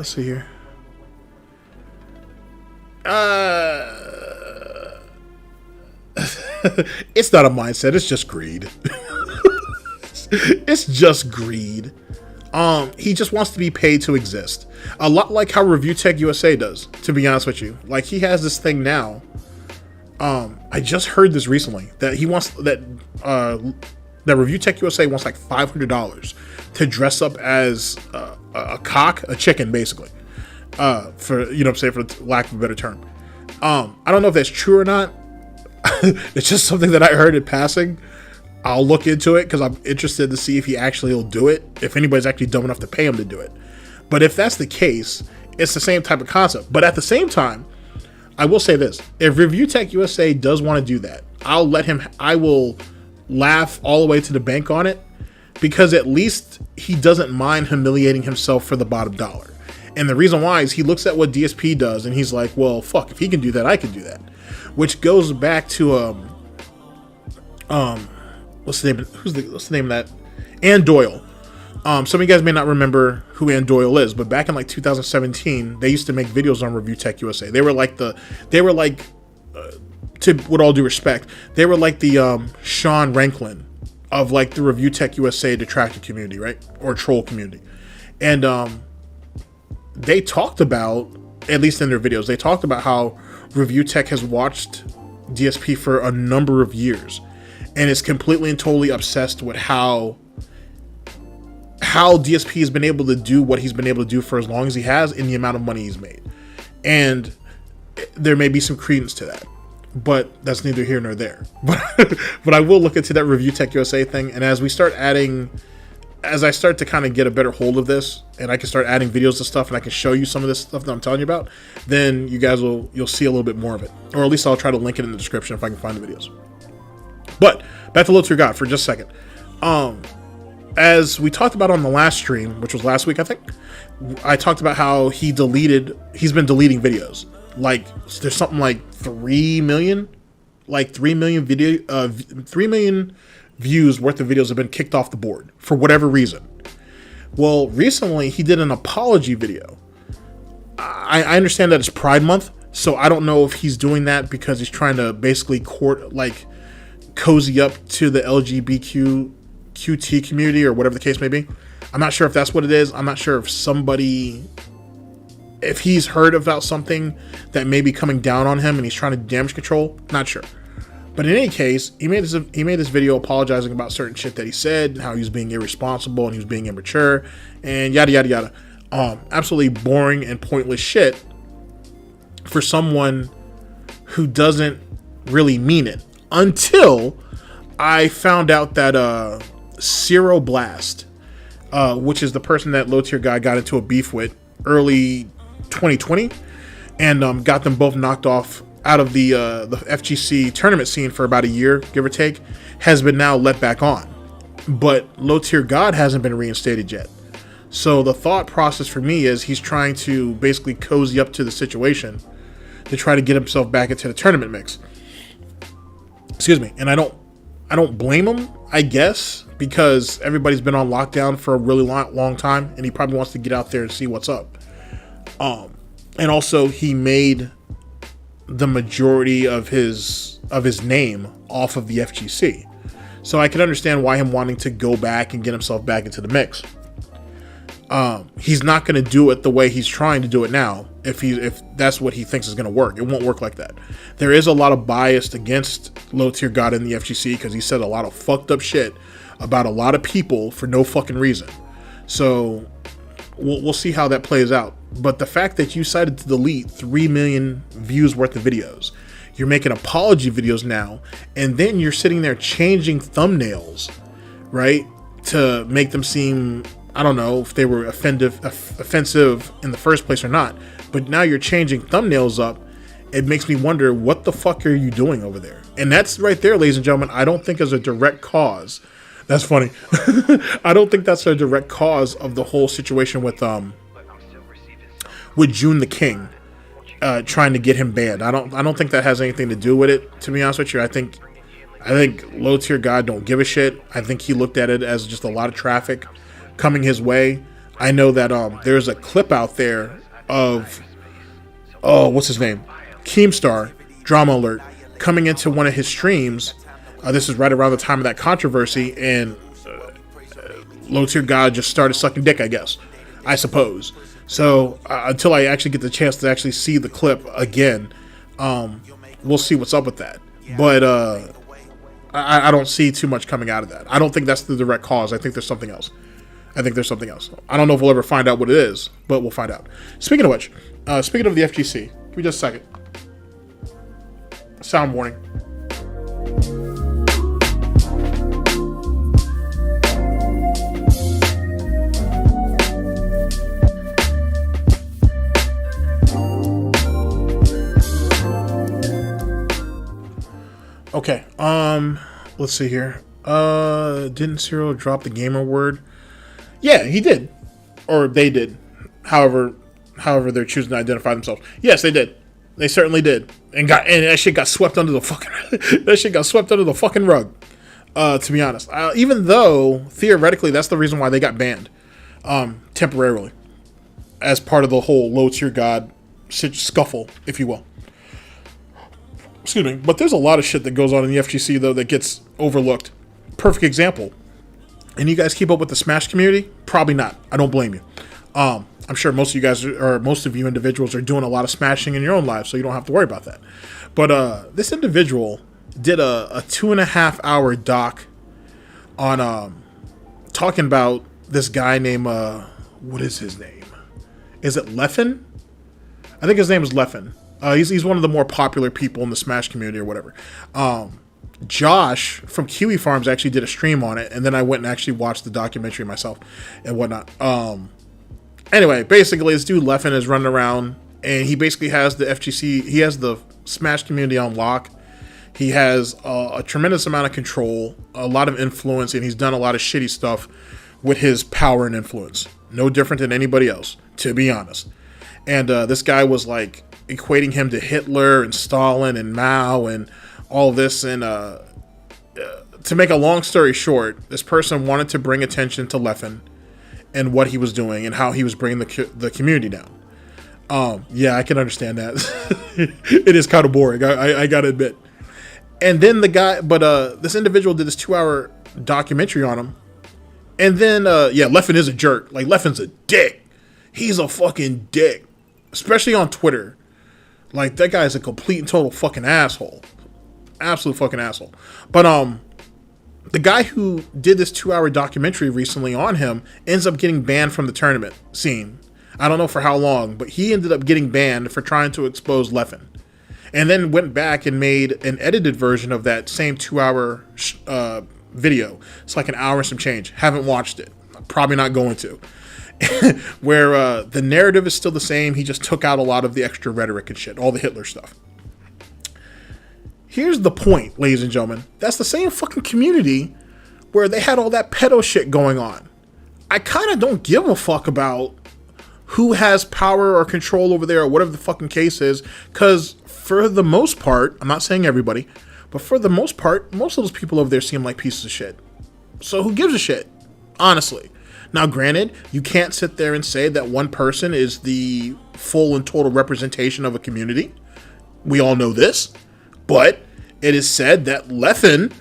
see here. It's not a mindset. It's just greed. It's just greed. He just wants to be paid to exist. A lot like how Review Tech USA does, to be honest with you. Like, he has this thing now. I just heard this recently that he wants that Review Tech USA wants like $500 to dress up as a cock, a chicken, basically. For for lack of a better term. I don't know if that's true or not. It's just something that I heard in passing. I'll look into it because I'm interested to see if he actually will do it, if anybody's actually dumb enough to pay him to do it. But if that's the case, it's the same type of concept. But at the same time, I will say this. If Review Tech USA does want to do that, I will laugh all the way to the bank on it, because at least he doesn't mind humiliating himself for the bottom dollar. And the reason why is he looks at what DSP does and he's like, well, fuck, if he can do that, I can do that. Which goes back to what's the name of that? Ann Doyle. Some of you guys may not remember who Ann Doyle is, but back in like 2017, they used to make videos on Review Tech USA. They were like, to with all due respect, they were like the Sean Ranklin of like the Review Tech USA detractor community, right? Or troll community. And they talked about, at least in their videos, they talked about how Review Tech has watched DSP for a number of years and is completely and totally obsessed with how DSP has been able to do what he's been able to do for as long as he has in the amount of money he's made. And there may be some credence to that, but that's neither here nor there. But I will look into that Review Tech USA thing, and as I start to kind of get a better hold of this, and I can start adding videos to stuff, and I can show you some of this stuff that I'm telling you about, then you guys you'll see a little bit more of it. Or at least I'll try to link it in the description if I can find the videos. But back to Low Tier God for just a second. As we talked about on the last stream, which was last week, I think, I talked about how he's been deleting videos. Like, there's something like 3 million views worth of videos have been kicked off the board for whatever reason. Well, recently he did an apology video. I understand that it's Pride Month, so I don't know if he's doing that because he's trying to basically cozy up to the LGBTQT community or whatever the case may be. I'm not sure if that's what it is. I'm not sure if he's heard about something that may be coming down on him and he's trying to damage control. Not sure. But in any case, he made this video apologizing about certain shit that he said, how he was being irresponsible and he was being immature, and yada yada yada. Absolutely boring and pointless shit for someone who doesn't really mean it. Until I found out that Zero Blast, which is the person that Low Tier Guy got into a beef with early 2020, and got them both knocked off out of the FGC tournament scene for about a year, give or take, has been now let back on. But Low Tier God hasn't been reinstated yet. So the thought process for me is he's trying to basically cozy up to the situation to try to get himself back into the tournament mix. Excuse me. And I don't blame him, I guess, because everybody's been on lockdown for a really long time, and he probably wants to get out there and see what's up. And also he made the majority of his name off of the FGC. So I can understand why him wanting to go back and get himself back into the mix. He's not going to do it the way he's trying to do it now. If that's what he thinks is going to work, it won't work like that. There is a lot of bias against Low Tier God in the FGC because he said a lot of fucked up shit about a lot of people for no fucking reason. So we'll see how that plays out. But the fact that you decided to delete 3 million views worth of videos, you're making apology videos now, and then you're sitting there changing thumbnails, right, to make them seem, I don't know if they were offensive in the first place or not, but now you're changing thumbnails up. It makes me wonder, what the fuck are you doing over there? And that's right there, ladies and gentlemen, I don't think is a direct cause. That's funny. I don't think that's a direct cause of the whole situation with June the King trying to get him banned. I don't think that has anything to do with it, to be honest with you. I think Low Tier God don't give a shit. I think he looked at it as just a lot of traffic coming his way. I know that there's a clip out there of what's his name? Keemstar, drama alert, coming into one of his streams. This is right around the time of that controversy, and Low Tier God just started sucking dick, I suppose. So until I actually get the chance to actually see the clip again, we'll see what's up with that. But I don't see too much coming out of that. I don't think that's the direct cause. I think there's something else. I don't know if we'll ever find out what it is, but we'll find out. Speaking of which, speaking of the FGC, give me just a second. Sound warning. Okay, let's see here. Didn't Cyril drop the gamer word? Yeah, he did. Or they did. However they're choosing to identify themselves. Yes, they did. They certainly did. And that shit got swept under the fucking rug. To be honest. Even though, theoretically, that's the reason why they got banned. Temporarily. As part of the whole Low Tier God scuffle, if you will. Excuse me. But there's a lot of shit that goes on in the FGC, though, that gets overlooked. Perfect example. And you guys keep up with the Smash community? Probably not. I don't blame you. I'm sure most of you guys, or most of you individuals, are doing a lot of smashing in your own lives, so you don't have to worry about that. But this individual did a 2.5 hour doc on talking about this guy named, what is his name? Is it Leffen? I think his name is Leffen. He's one of the more popular people in the Smash community or whatever. Josh from Kiwi Farms actually did a stream on it, and then I went and actually watched the documentary myself and whatnot. Anyway, basically, this dude Leffen is running around, and he basically has the FGC, he has the Smash community on lock. He has a tremendous amount of control, a lot of influence, and he's done a lot of shitty stuff with his power and influence. No different than anybody else, to be honest. And this guy was like equating him to Hitler and Stalin and Mao and all this. And to make a long story short, this person wanted to bring attention to Leffen and what he was doing and how he was bringing the community down. Yeah, I can understand that. It is kind of boring, I gotta admit. And then the guy, this individual did this 2-hour documentary on him. And then, Leffen is a jerk. Like, Leffen's a dick. He's a fucking dick. Especially on Twitter. Like, that guy is a complete and total fucking asshole. Absolute fucking asshole. But, the guy who did this 2-hour documentary recently on him ends up getting banned from the tournament scene. I don't know for how long, but he ended up getting banned for trying to expose Leffen. And then went back and made an edited version of that same 2-hour video. It's like an hour and some change. Haven't watched it. Probably not going to. Where the narrative is still the same. He just took out a lot of the extra rhetoric and shit. All the Hitler stuff. Here's the point, ladies and gentlemen. That's the same fucking community where they had all that pedo shit going on. I kind of don't give a fuck about who has power or control over there or whatever the fucking case is. Because for the most part, I'm not saying everybody, but for the most part, most of those people over there seem like pieces of shit. So who gives a shit? Honestly. Now, granted, you can't sit there and say that one person is the full and total representation of a community. We all know this. But it is said that Leffen,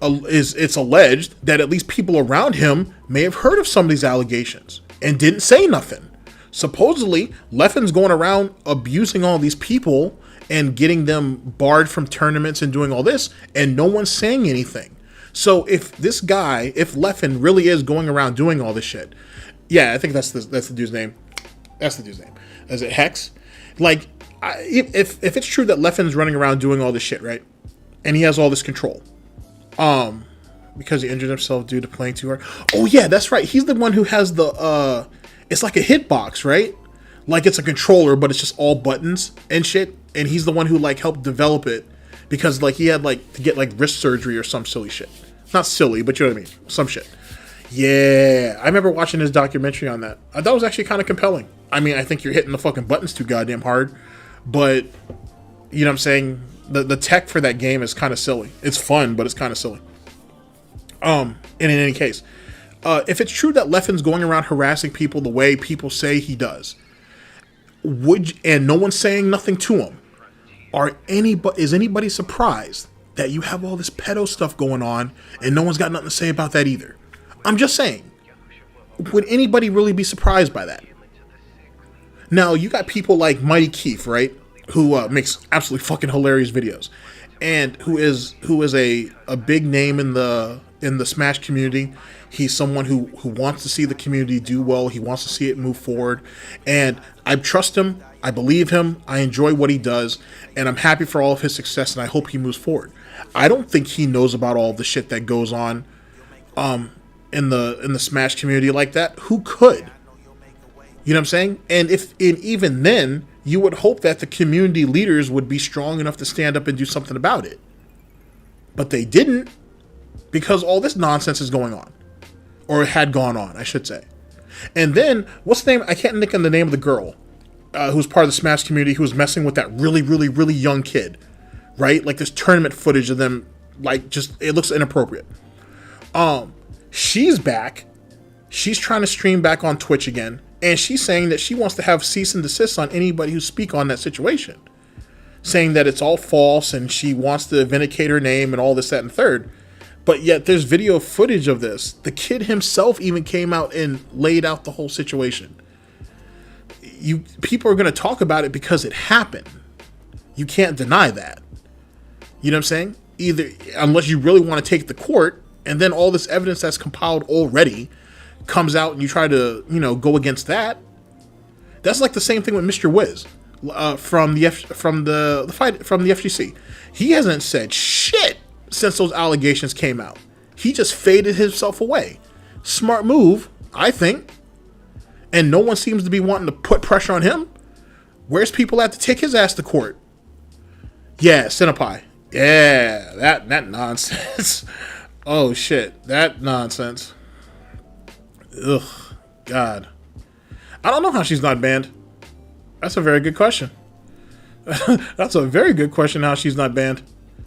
it's alleged that at least people around him may have heard of some of these allegations and didn't say nothing. Supposedly, Leffen's going around abusing all these people and getting them barred from tournaments and doing all this, and no one's saying anything. So if this guy, if Leffen really is going around doing all this shit, yeah, I think that's the dude's name. That's the dude's name. Is it Hex? Like, if it's true that Leffen's running around doing all this shit, right, and he has all this control, because he injured himself due to playing too hard. Oh yeah, that's right. He's the one who has the it's like a hitbox, right? Like it's a controller, but it's just all buttons and shit. And he's the one who like helped develop it because like he had like to get like wrist surgery or some silly shit. Not silly, but you know what I mean? Some shit. Yeah, I remember watching his documentary on that. I thought it was actually kind of compelling. I mean, I think you're hitting the fucking buttons too goddamn hard, but you know what I'm saying? The tech for that game is kind of silly. It's fun, but it's kind of silly. And in any case, if it's true that Leffen's going around harassing people the way people say he does, and no one's saying nothing to him, is anybody surprised that you have all this pedo stuff going on and no one's got nothing to say about that either? I'm just saying, would anybody really be surprised by that? Now, you got people like Mighty Keith, right? Who makes absolutely fucking hilarious videos, and who is a big name in the Smash community. He's someone who wants to see the community do well. He wants to see it move forward, and I trust him. I believe him. I enjoy what he does, and I'm happy for all of his success, and I hope he moves forward. I don't think he knows about all the shit that goes on in the Smash community like that. Who could? You know what I'm saying? And even then, you would hope that the community leaders would be strong enough to stand up and do something about it. But they didn't, because all this nonsense is going on. Or had gone on, I should say. And then, what's the name? I can't think of the name of the girl who's part of the Smash community who was messing with that really, really, really young kid. Right? Like this tournament footage of them, like, just, it looks inappropriate. She's back. She's trying to stream back on Twitch again. And she's saying that she wants to have cease and desist on anybody who speak on that situation. Saying that it's all false and she wants to vindicate her name and all this, that, and third. But yet there's video footage of this. The kid himself even came out and laid out the whole situation. People are going to talk about it because it happened. You can't deny that. You know what I'm saying? Either, unless you really want to take the court, and then all this evidence that's compiled already comes out and you try to, go against that. That's like the same thing with Mr. Wiz from the FGC. He hasn't said shit since those allegations came out. He just faded himself away. Smart move, I think. And no one seems to be wanting to put pressure on him. Where's people at to take his ass to court? Yeah, Senpai. Yeah, that nonsense. Oh shit, that nonsense. Ugh, God. I don't know how she's not banned. That's a very good question. That's a very good question, how she's not banned.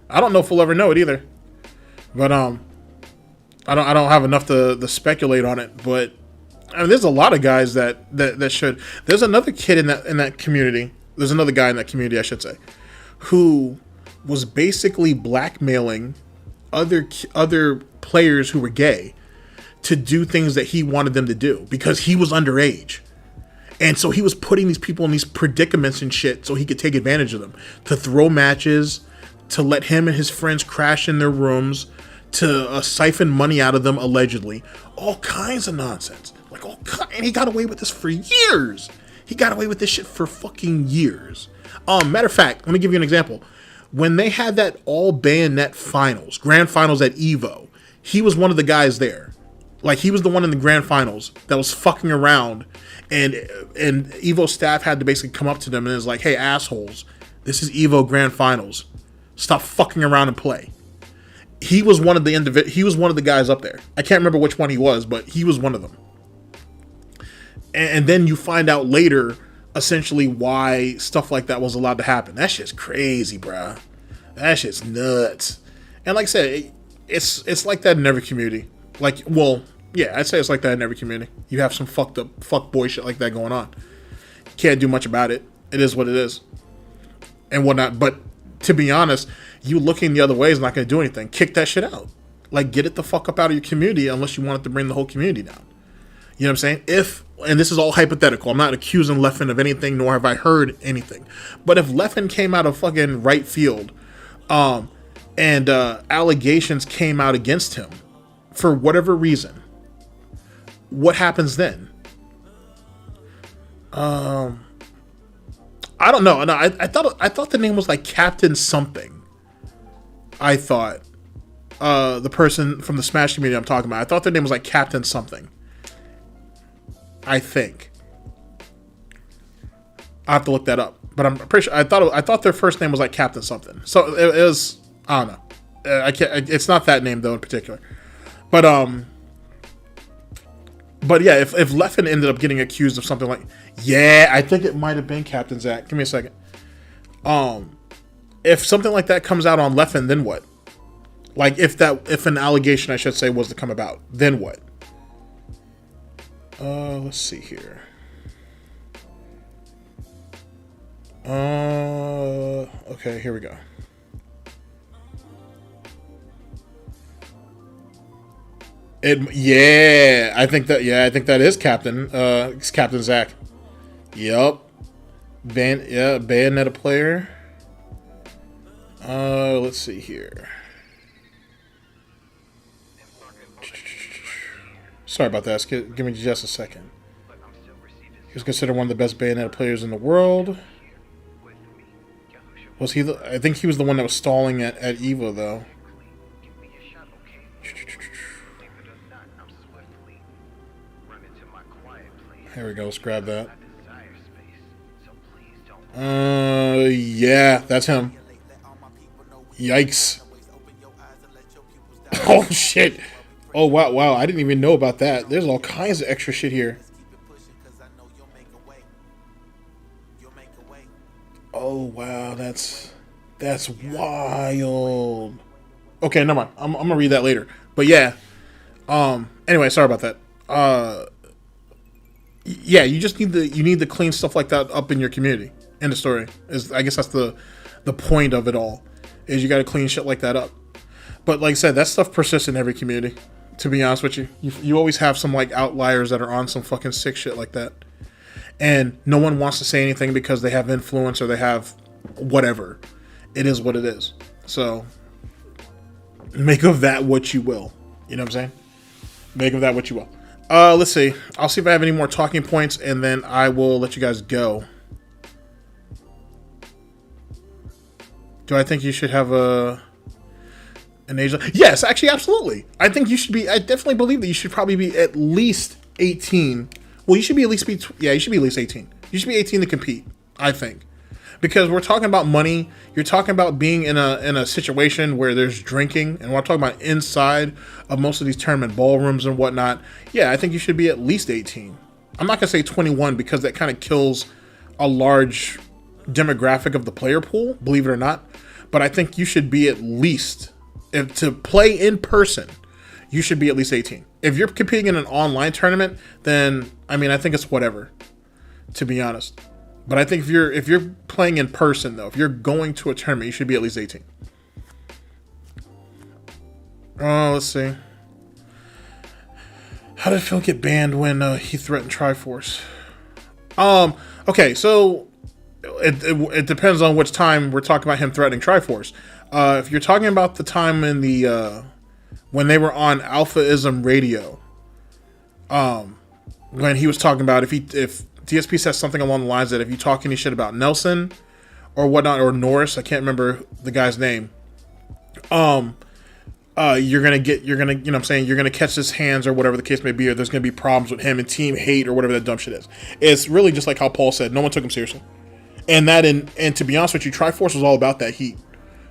I don't know if we'll ever know it either. But I don't have enough to speculate on it. But I mean, there's a lot of guys that should. There's another kid in that community. There's another guy in that community, I should say, who was basically blackmailing other players who were gay to do things that he wanted them to do because he was underage. And so he was putting these people in these predicaments and shit so he could take advantage of them, to throw matches, to let him and his friends crash in their rooms, to siphon money out of them, allegedly. All kinds of nonsense. And he got away with this for years. He got away with this shit for fucking years. Matter of fact, let me give you an example. When they had that all bayonet finals, grand finals at EVO, he was one of the guys there. Like, he was the one in the grand finals that was fucking around, and EVO staff had to basically come up to them and is like, hey, assholes, this is EVO grand finals. Stop fucking around and play. He was one of the guys up there. I can't remember which one he was, but he was one of them. And then you find out later, essentially, why stuff like that was allowed to happen. That shit's crazy, bruh. That shit's nuts. And like I said, it's like that in every community. Like, well, yeah, I'd say it's like that in every community. You have some fucked up fuck boy shit like that going on. Can't do much about it. It is what it is. and whatnot. But to be honest, you looking the other way is not going to do anything. Kick that shit out. Like, get it the fuck up out of your community unless you want it to bring the whole community down. You know what I'm saying? And this is all hypothetical. I'm not accusing Leffen of anything, nor have I heard anything. But if Leffen came out of fucking right field, and allegations came out against him for whatever reason, what happens then? I don't know. No, I thought the name was like Captain something. I thought the person from the Smash community I'm talking about, I thought their name was like Captain something. I think I have to look that up, but I'm pretty sure I thought their first name was like Captain something. So it was, I don't know. I can't. It's not that name though in particular, but yeah, if Leffen ended up getting accused of something like, yeah, I think it might have been Captain Zach. Give me a second. If something like that comes out on Leffen, then what? Like if an allegation, I should say, was to come about, then what? Let's see here. Okay, here we go. I think that is Captain. It's Captain Zach. Yup. Bayonetta player. Let's see here. Sorry about that. Give me just a second. He was considered one of the best Bayonetta players in the world. Was he? I think he was the one that was stalling at Evo, though. Here we go. Let's grab that. Yeah, that's him. Yikes. Oh, shit. Oh, wow. I didn't even know about that. There's all kinds of extra shit here. Oh, wow. That's wild. Okay, never mind. I'm going to read that later. But yeah. Anyway, sorry about that. Yeah, you just need to clean stuff like that up in your community. End of story. I guess that's the point of it all. Is you got to clean shit like that up. But like I said, that stuff persists in every community. To be honest with you, you always have some like outliers that are on some fucking sick shit like that, and no one wants to say anything because they have influence or they have whatever. It is what it is. So make of that what you will. You know what I'm saying? Make of that what you will. Let's see. I'll see if I have any more talking points, and then I will let you guys go. Do I think you should have an age? Yes, actually, absolutely. I think you should be. I definitely believe that you should probably be at least 18. Well, you should be at least you should be at least 18. You should be 18 to compete, I think. Because we're talking about money. You're talking about being in a situation where there's drinking, and we're talking about inside of most of these tournament ballrooms and whatnot. Yeah, I think you should be at least 18. I'm not gonna say 21 because that kind of kills a large demographic of the player pool, believe it or not. But I think you should be at least, if to play in person, you should be at least 18. If you're competing in an online tournament, then I mean I think it's whatever, to be honest. But I think if you're playing in person though, if you're going to a tournament, you should be at least 18. Let's see. How did Phil get banned when he threatened Triforce? Okay, so it depends on which time we're talking about him threatening Triforce. If you're talking about the time in the when they were on Alphaism Radio, when he was talking about if DSP says something along the lines that if you talk any shit about Nelson or whatnot, or Norris, I can't remember the guy's name, you're gonna you know what I'm saying, you're gonna catch his hands or whatever the case may be, or there's gonna be problems with him and team hate or whatever that dumb shit is. It's really just like how Paul said, no one took him seriously. And to be honest with you, Triforce was all about that heat.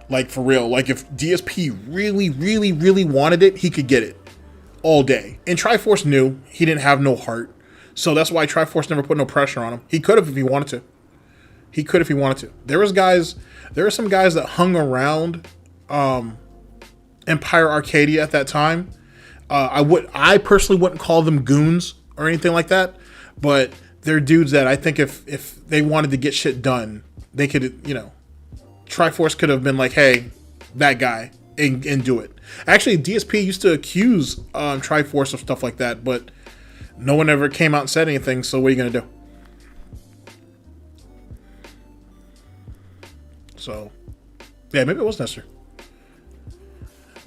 Like, for real. Like, if DSP really, really, really wanted it, he could get it all day. And Triforce knew he didn't have no heart. So that's why Triforce never put no pressure on him. He could have if he wanted to. There were some guys that hung around Empire Arcadia at that time. I personally wouldn't call them goons or anything like that, but they're dudes that I think if they wanted to get shit done, they could, Triforce could have been like, hey, that guy, and do it. Actually, DSP used to accuse Triforce of stuff like that, but no one ever came out and said anything, so what are you going to do? So, yeah, maybe it was Nestor.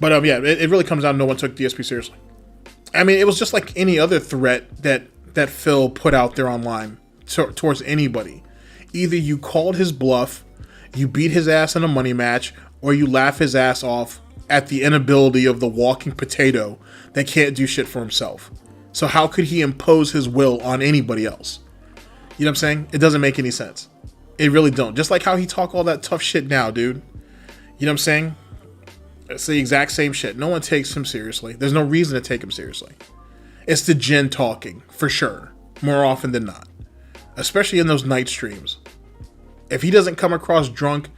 But, yeah, it really comes down to no one took DSP seriously. I mean, it was just like any other threat that Phil put out there online towards anybody. Either you called his bluff, you beat his ass in a money match, or you laugh his ass off at the inability of the walking potato that can't do shit for himself. So how could he impose his will on anybody else? You know what I'm saying? It doesn't make any sense. It really don't. Just like how he talk all that tough shit now, dude. You know what I'm saying? It's the exact same shit. No one takes him seriously. There's no reason to take him seriously. It's the Jin talking, for sure. More often than not. Especially in those night streams. If he doesn't come across drunk,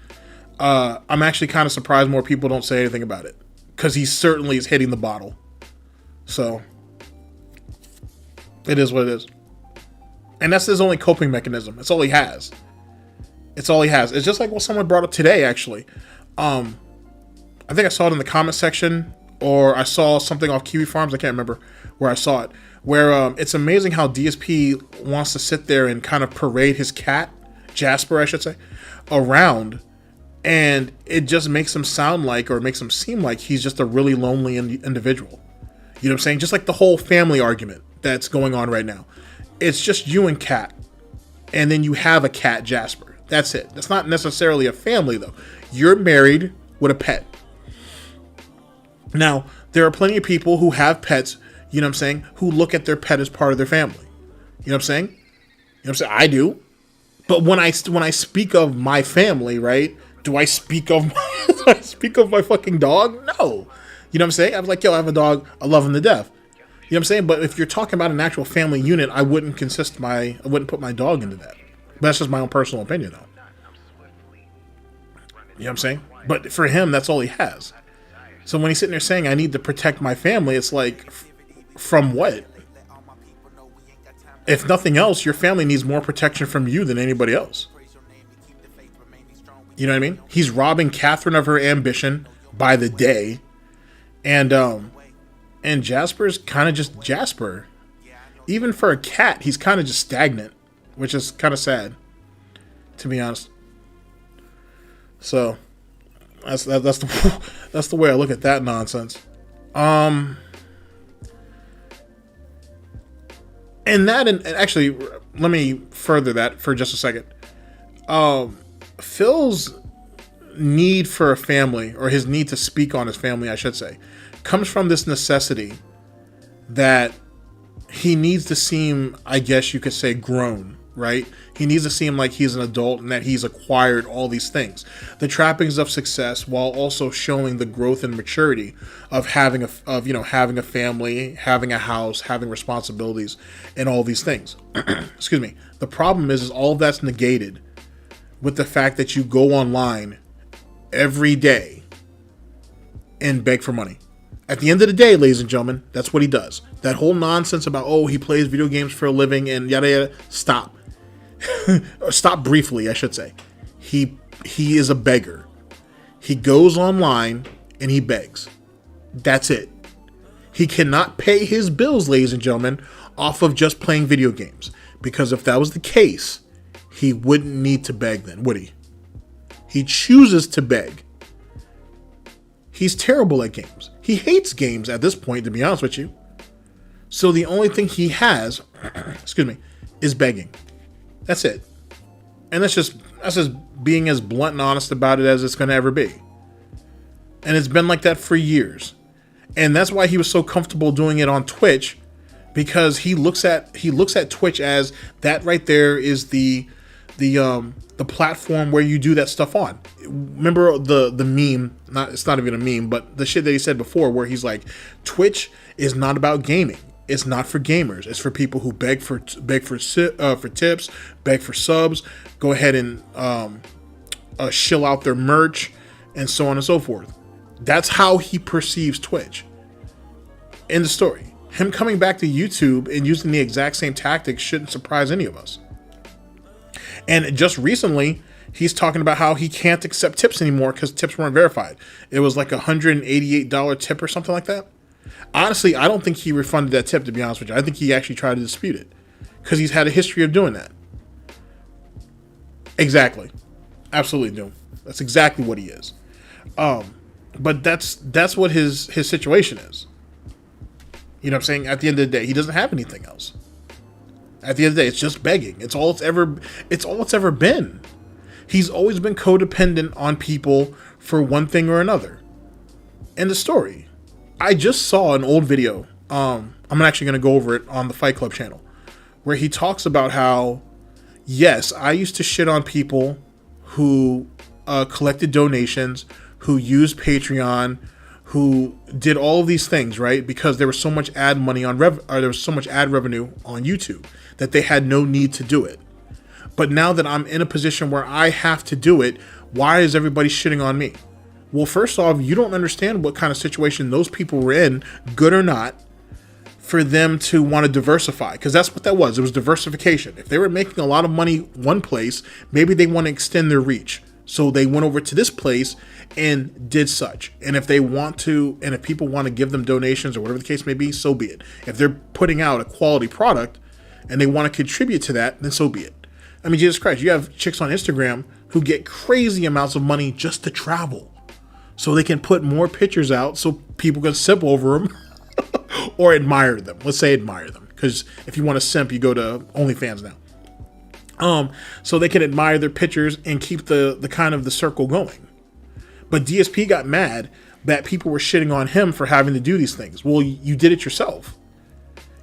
I'm actually kind of surprised more people don't say anything about it. Because he certainly is hitting the bottle. So, it is what it is. And that's his only coping mechanism. That's all he has. It's all he has. It's just like what someone brought up today, actually. I think I saw it in the comment section, or I saw something off Kiwi Farms. I can't remember where I saw it. Where it's amazing how DSP wants to sit there and kind of parade his cat, Jasper, I should say, around. And it just makes him sound like, or makes him seem like he's just a really lonely individual. You know what I'm saying? Just like the whole family argument that's going on right now. It's just you and Cat. And then you have a cat, Jasper. That's it. That's not necessarily a family, though. You're married with a pet. Now, there are plenty of people who have pets, you know what I'm saying, who look at their pet as part of their family. You know what I'm saying? You know what I'm saying? I do. But when I speak of my family, right, do I speak of my fucking dog? No. You know what I'm saying? I'm like, yo, I have a dog. I love him to death. You know what I'm saying? But if you're talking about an actual family unit, I wouldn't put my dog into that. But that's just my own personal opinion, though. You know what I'm saying? But for him, that's all he has. So when he's sitting there saying, I need to protect my family, it's like, from what? If nothing else, your family needs more protection from you than anybody else. You know what I mean? He's robbing Catherine of her ambition by the day. And Jasper's kind of just Jasper. Even for a cat, he's kind of just stagnant, which is kind of sad, to be honest. So that's the way I look at that nonsense. And actually, let me further that for just a second. Phil's need for a family, or his need to speak on his family, I should say, comes from this necessity that he needs to seem, I guess you could say, grown, right? He needs to seem like he's an adult and that he's acquired all these things. The trappings of success, while also showing the growth and maturity of having a family, having a house, having responsibilities, and all these things. Excuse me. The problem is all of that's negated with the fact that you go online every day and beg for money. At the end of the day, ladies and gentlemen, that's what he does. That whole nonsense about, oh, he plays video games for a living and yada yada, stop. Or stop briefly, I should say. He is a beggar. He goes online and he begs. That's it. He cannot pay his bills, ladies and gentlemen, off of just playing video games. Because if that was the case, he wouldn't need to beg then, would he? He chooses to beg. He's terrible at games. He hates games at this point, to be honest with you. So the only thing he has, excuse me, is begging. That's it. And that's just being as blunt and honest about it as it's going to ever be. And it's been like that for years. And that's why he was so comfortable doing it on Twitch, because he looks at Twitch as that right there is the platform where you do that stuff on. Remember the meme? It's not even a meme, but the shit that he said before, where he's like, Twitch is not about gaming. It's not for gamers. It's for people who beg for tips, beg for subs, go ahead and shill out their merch, and so on and so forth. That's how he perceives Twitch. End of story. Him coming back to YouTube and using the exact same tactics shouldn't surprise any of us. And just recently, he's talking about how he can't accept tips anymore because tips weren't verified. It was like $188 tip or something like that. Honestly, I don't think he refunded that tip, to be honest with you. I think he actually tried to dispute it because he's had a history of doing that. Exactly. Absolutely do. That's exactly what he is. But that's what his situation is. You know what I'm saying? At the end of the day, he doesn't have anything else. At the end of the day, it's just begging. It's all it's ever been. He's always been codependent on people for one thing or another. End of story. I just saw an old video. I'm actually going to go over it on the Fight Club channel, where he talks about how, yes, I used to shit on people who collected donations, who used Patreon, who did all of these things, right? Because there was so much ad money on there was so much ad revenue on YouTube that they had no need to do it. But now that I'm in a position where I have to do it, why is everybody shitting on me? Well, first off, you don't understand what kind of situation those people were in, good or not, for them to want to diversify. Because that's what that was. It was diversification. If they were making a lot of money one place, maybe they want to extend their reach. So they went over to this place and did such. And if they want to, and if people want to give them donations or whatever the case may be, so be it. If they're putting out a quality product and they want to contribute to that, then so be it. I mean, Jesus Christ, you have chicks on Instagram who get crazy amounts of money just to travel so they can put more pictures out so people can simp over them or admire them. Let's say admire them, because if you want to simp, you go to OnlyFans now. So they can admire their pictures and keep the kind of the circle going. But DSP got mad that people were shitting on him for having to do these things. Well, you did it yourself.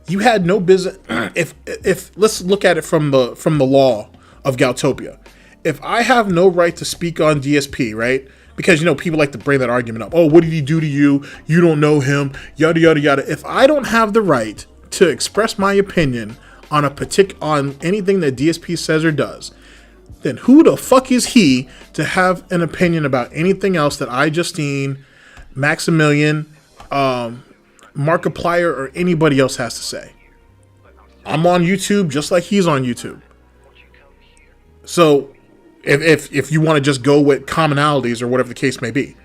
You had no business. If let's look at it from the law of Galtopia. If I have no right to speak on DSP, right? Because, you know, people like to bring that argument up. Oh, what did he do to you? You don't know him. Yada, yada, yada. If I don't have the right to express my opinion on on anything that DSP says or does, then who the fuck is he to have an opinion about anything else that I, Justine, Maximilian, Markiplier, or anybody else has to say? I'm on YouTube just like he's on YouTube. So if you want to just go with commonalities or whatever the case may be.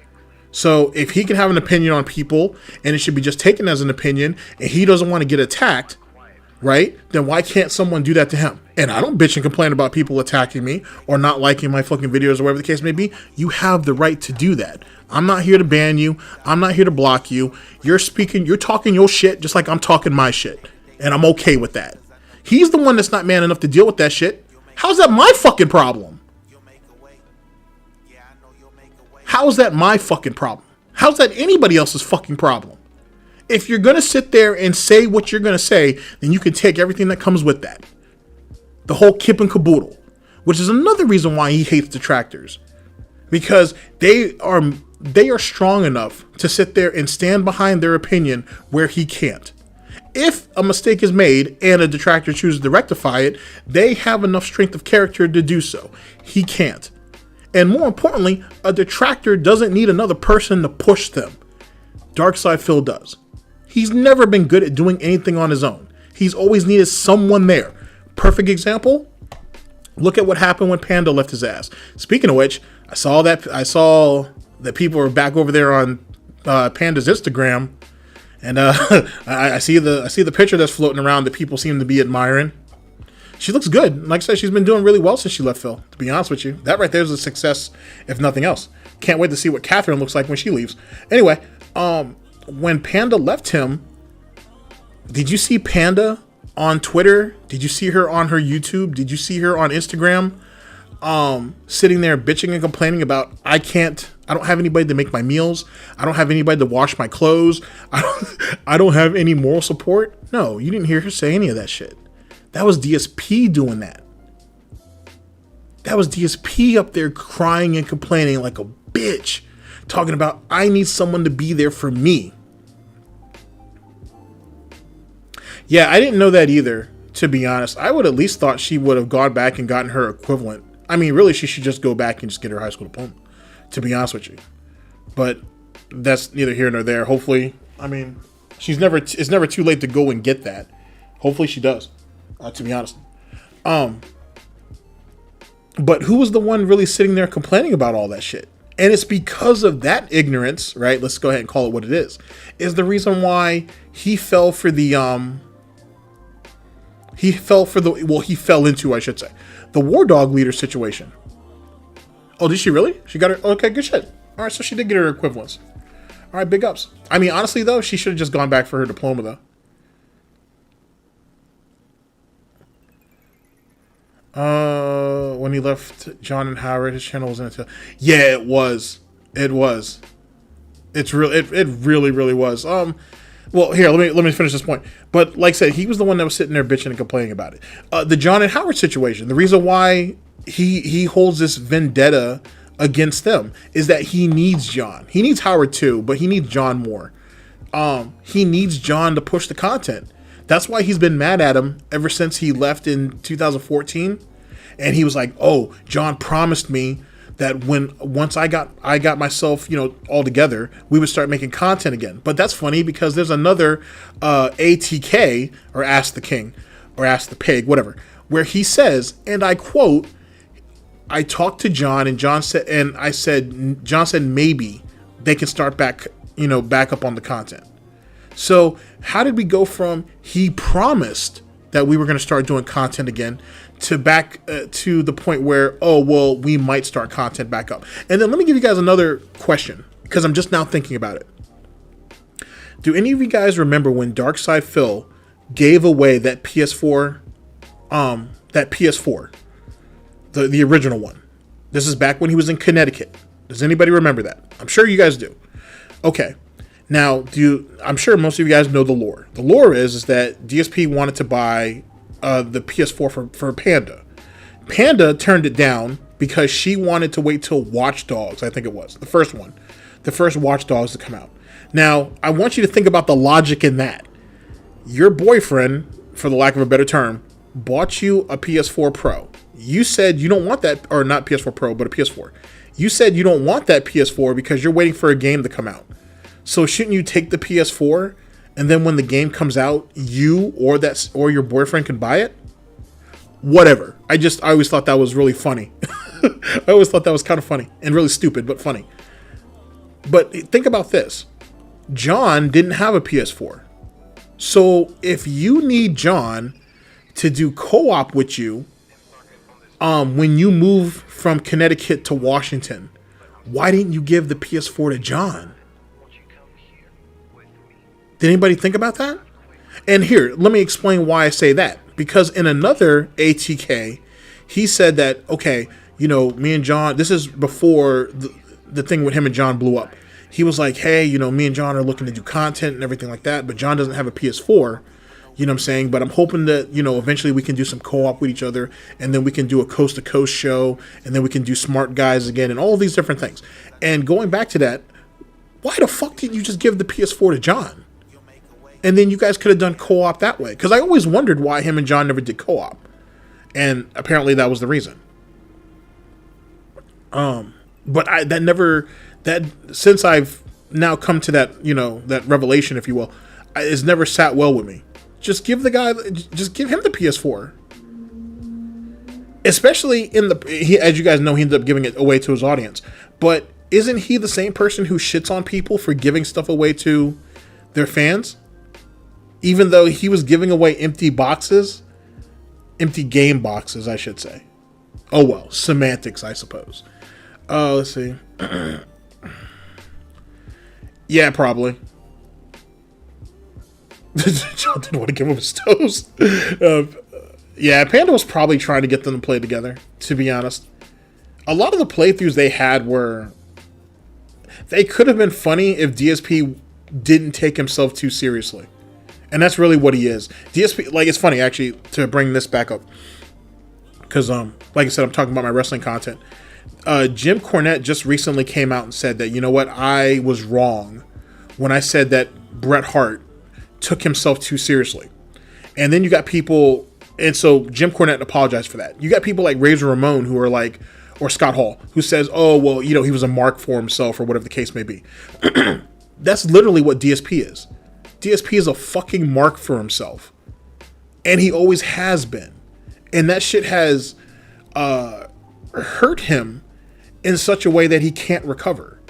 So if he can have an opinion on people and it should be just taken as an opinion and he doesn't want to get attacked, right? Then why can't someone do that to him? And I don't bitch and complain about people attacking me or not liking my fucking videos or whatever the case may be. You have the right to do that. I'm not here to ban you. I'm not here to block you. You're talking your shit just like I'm talking my shit. And I'm okay with that. He's the one that's not man enough to deal with that shit. How's that my fucking problem? How's that my fucking problem? How's that anybody else's fucking problem? If you're going to sit there and say what you're going to say, then you can take everything that comes with that. The whole kip and caboodle, which is another reason why he hates detractors. Because they are strong enough to sit there and stand behind their opinion where he can't. If a mistake is made and a detractor chooses to rectify it, they have enough strength of character to do so. He can't. And more importantly, a detractor doesn't need another person to push them. Darkside Phil does. He's never been good at doing anything on his own. He's always needed someone there. Perfect example, look at what happened when Panda left his ass. Speaking of which, I saw that people are back over there on Panda's Instagram, and I see the picture that's floating around that people seem to be admiring. She looks good. Like I said, she's been doing really well since she left Phil, to be honest with you. That right there is a success, if nothing else. Can't wait to see what Catherine looks like when she leaves. Anyway, when Panda left him, did you see Panda on Twitter? Did you see her on her YouTube? Did you see her on Instagram? Sitting there bitching and complaining about, I don't have anybody to make my meals. I don't have anybody to wash my clothes. I don't have any moral support. No, you didn't hear her say any of that shit. That was DSP doing that. That was DSP up there crying and complaining like a bitch, talking about, I need someone to be there for me. Yeah, I didn't know that either, to be honest. I would at least thought she would have gone back and gotten her equivalent. I mean, really, she should just go back and just get her high school diploma, to be honest with you. But that's neither here nor there. Hopefully, I mean, it's never too late to go and get that. Hopefully she does. To be honest. But who was the one really sitting there complaining about all that shit? And it's because of that ignorance, right? Let's go ahead and call it what it is the reason why he fell for the, he fell into, I should say, the war dog leader situation. Oh, did she really? She got her, okay, good shit. All right, so she did get her equivalence. All right, big ups. I mean, honestly, though, she should have just gone back for her diploma, though. When he left John and Howard, his channel was in it. Yeah, it was. It was. It's real. It really, really was. Well, here, let me finish this point. But like I said, he was the one that was sitting there bitching and complaining about it. The John and Howard situation. The reason why he holds this vendetta against them is that he needs John. He needs Howard too, but he needs John more. He needs John to push the content. That's why he's been mad at him ever since he left in 2014. And he was like, "Oh, John promised me that once I got myself, all together, we would start making content again." But that's funny because there's another ATK, or Ask the King, or Ask the Pig, whatever, where he says, and I quote, "I talked to John, and John said maybe they can start back up on the content." So how did we go from he promised that we were going to start doing content again to back to the point where, oh, well, we might start content back up? And then let me give you guys another question, because I'm just now thinking about it. Do any of you guys remember when Darkside Phil gave away that PS4, the original one? This is back when he was in Connecticut. Does anybody remember that? I'm sure you guys do. Okay. Now, I'm sure most of you guys know the lore. The lore is that DSP wanted to buy the PS4 for Panda. Panda turned it down because she wanted to wait till Watch Dogs, I think it was, the first Watch Dogs to come out. Now, I want you to think about the logic in that. Your boyfriend, for the lack of a better term, bought you a PS4 Pro. You said you don't want that, or not PS4 Pro, but a PS4. You said you don't want that PS4 because you're waiting for a game to come out. So shouldn't you take the PS4, and then when the game comes out, you or your boyfriend can buy it? Whatever. I always thought that was really funny. I always thought that was kind of funny and really stupid, but funny. But think about this. John didn't have a PS4. So if you need John to do co-op with you, when you move from Connecticut to Washington, why didn't you give the PS4 to John? Did anybody think about that? And here, let me explain why I say that. Because in another ATK, he said that, okay, me and John, this is before the thing with him and John blew up. He was like, hey, me and John are looking to do content and everything like that, but John doesn't have a PS4, you know what I'm saying? But I'm hoping that, eventually we can do some co-op with each other, and then we can do a coast-to-coast show, and then we can do Smart Guys again, and all these different things. And going back to that, why the fuck didn't you just give the PS4 to John? And then you guys could have done co-op that way. Because I always wondered why him and John never did co-op. And apparently that was the reason. But since I've now come to that, that revelation, if you will, it's never sat well with me. Just give him the PS4. Especially as you guys know, he ended up giving it away to his audience. But isn't he the same person who shits on people for giving stuff away to their fans? Even though he was giving away empty game boxes, I should say. Oh well, semantics, I suppose. Let's see. Yeah, probably. John didn't want to give him his toes. Yeah, Panda was probably trying to get them to play together, to be honest. A lot of the playthroughs they had they could have been funny if DSP didn't take himself too seriously. And that's really what he is. DSP, it's funny, actually, to bring this back up. Because, like I said, I'm talking about my wrestling content. Jim Cornette just recently came out and said that, you know what, I was wrong when I said that Bret Hart took himself too seriously. And then you got people, and so Jim Cornette apologized for that. You got people like Razor Ramon who are like, or Scott Hall, who says, oh, well, he was a mark for himself, or whatever the case may be. That's literally what DSP is. DSP is a fucking mark for himself. And he always has been. And that shit has hurt him in such a way that he can't recover.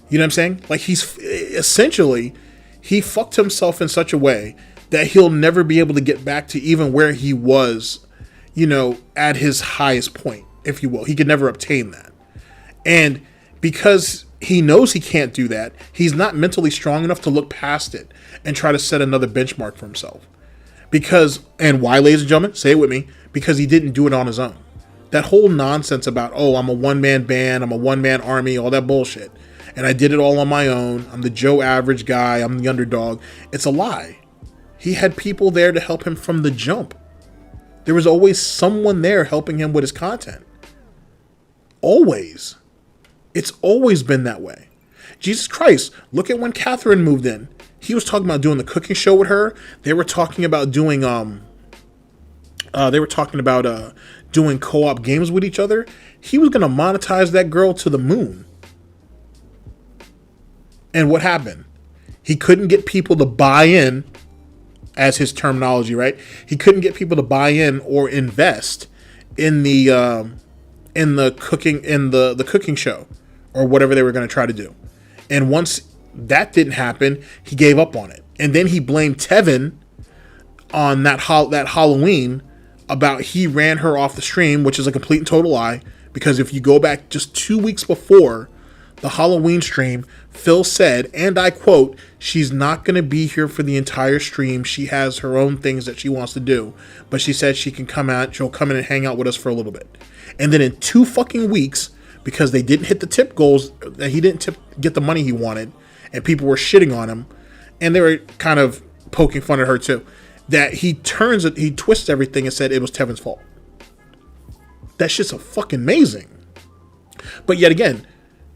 You know what I'm saying? Like, he's essentially, he fucked himself in such a way that he'll never be able to get back to even where he was, you know, at his highest point, if you will. He could never obtain that. And because he knows he can't do that, he's not mentally strong enough to look past it and try to set another benchmark for himself. Because, and why, ladies and gentlemen, say it with me, because he didn't do it on his own. That whole nonsense about, oh, I'm a one-man band, I'm a one-man army, all that bullshit, and I did it all on my own, I'm the Joe Average guy, I'm the underdog, it's a lie. He had people there to help him from the jump. There was always someone there helping him with his content. Always. It's always been that way. Jesus Christ, look at when Catherine moved in. He was talking about doing the cooking show with her. They were talking about doing doing co-op games with each other. He was going to monetize that girl to the moon. And what happened? He couldn't get people to buy in, as his terminology, right? He couldn't get people to buy in or invest in the cooking show or whatever they were going to try to do. And once that didn't happen, he gave up on it. And then he blamed Tevin on that Halloween about he ran her off the stream, which is a complete and total lie. Because if you go back just 2 weeks before the Halloween stream, Phil said, and I quote, she's not going to be here for the entire stream. She has her own things that she wants to do. But she said she can come out, she'll come in and hang out with us for a little bit. And then in 2 fucking weeks, because they didn't hit the tip goals, that he didn't get the money he wanted, and people were shitting on him, and they were kind of poking fun at her too, that he twists everything and said it was Tevin's fault. That shit's a fucking amazing. But yet again,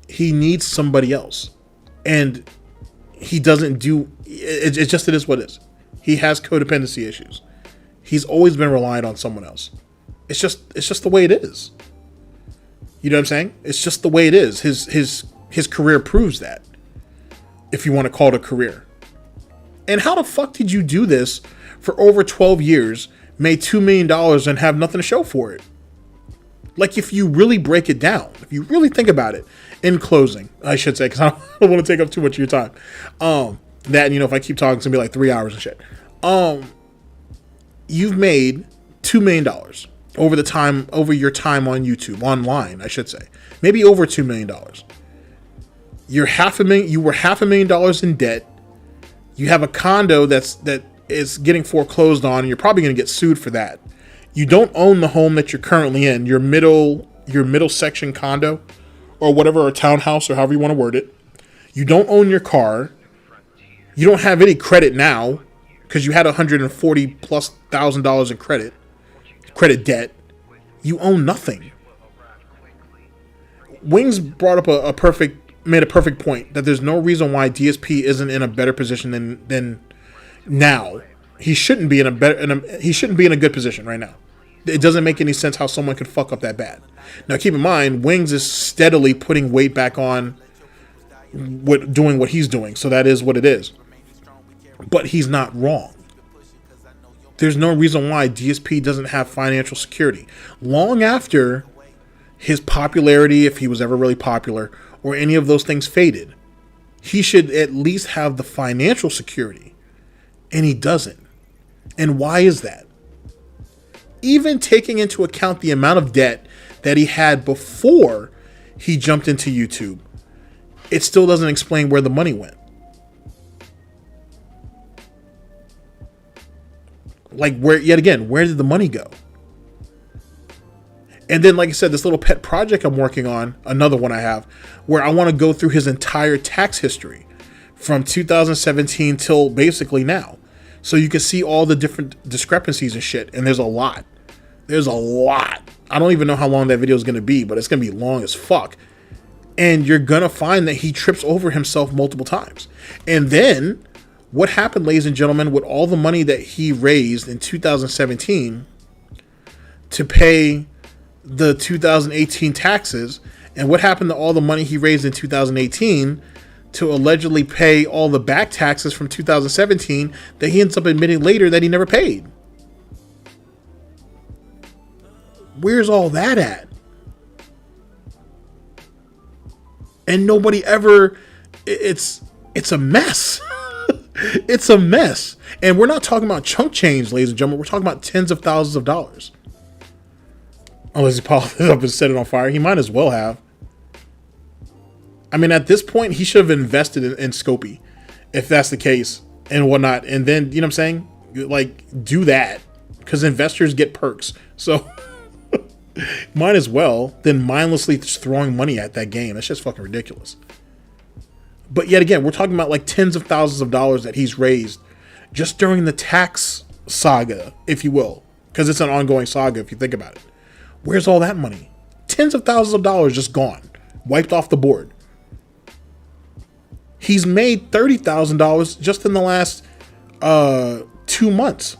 he needs somebody else. And he doesn't do it. It is what it is. He has codependency issues. He's always been reliant on someone else. It's just the way it is. You know what I'm saying? It's just the way it is. His career proves that. If you want to call it a career. And how the fuck did you do this for over 12 years, made $2 million and have nothing to show for it? Like, if you really break it down, if you really think about it, in closing, I should say, because I don't want to take up too much of your time. That, you know, if I keep talking, it's going to be like 3 hours and shit. You've made $2 million over your time on YouTube, online, I should say. Maybe over $2 million. You were $500,000 in debt. You have a condo that is getting foreclosed on, and you're probably going to get sued for that. You don't own the home that you're currently in, your middle section condo, or whatever, or townhouse, or however you want to word it. You don't own your car. You don't have any credit now, because you had $140,000+ in credit debt. You own nothing. Wings brought up made a perfect point that there's no reason why DSP isn't in a better position than now. He shouldn't be in a good position right now. It doesn't make any sense how someone could fuck up that bad. Now, keep in mind, Wings is steadily putting weight back on doing what he's doing, so that is what it is. But he's not wrong. There's no reason why DSP doesn't have financial security. Long after his popularity, if he was ever really popular, or any of those things faded, he should at least have the financial security. And he doesn't. And why is that? Even taking into account the amount of debt that he had before he jumped into YouTube, it still doesn't explain where the money went. Like, where did the money go? And then, like I said, this little pet project I'm working on, another one I have, where I want to go through his entire tax history from 2017 till basically now. So you can see all the different discrepancies and shit. And there's a lot. I don't even know how long that video is going to be, but it's going to be long as fuck. And you're going to find that he trips over himself multiple times. And then what happened, ladies and gentlemen, with all the money that he raised in 2017 to pay the 2018 taxes, and what happened to all the money he raised in 2018 to allegedly pay all the back taxes from 2017 that he ends up admitting later that he never paid? Where's all that at? and nobody ever. It's a mess. It's a mess, and we're not talking about chunk change, ladies and gentlemen. We're talking about tens of thousands of dollars. Unless he polished it up and set it on fire, he might as well have. I mean, at this point, he should have invested in Scopy, if that's the case, and whatnot. And then, you know what I'm saying? Like, do that, because investors get perks. So, might as well than mindlessly just throwing money at that game. That's just fucking ridiculous. But yet again, we're talking about like tens of thousands of dollars that he's raised just during the tax saga, if you will, because it's an ongoing saga if you think about it. Where's all that money? Tens of thousands of dollars just gone, wiped off the board. He's made $30,000 just in the last 2 months.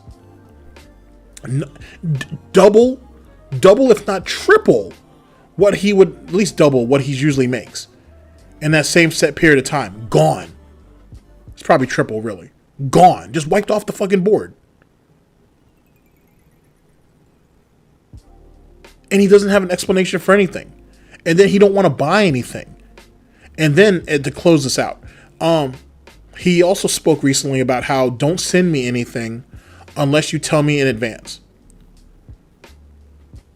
Double, if not triple, what he would, at least double what he usually makes in that same set period of time. Gone. It's probably triple, really. Gone. Just wiped off the fucking board. And he doesn't have an explanation for anything. And then he don't want to buy anything. And then, to close this out, he also spoke recently about how don't send me anything unless you tell me in advance.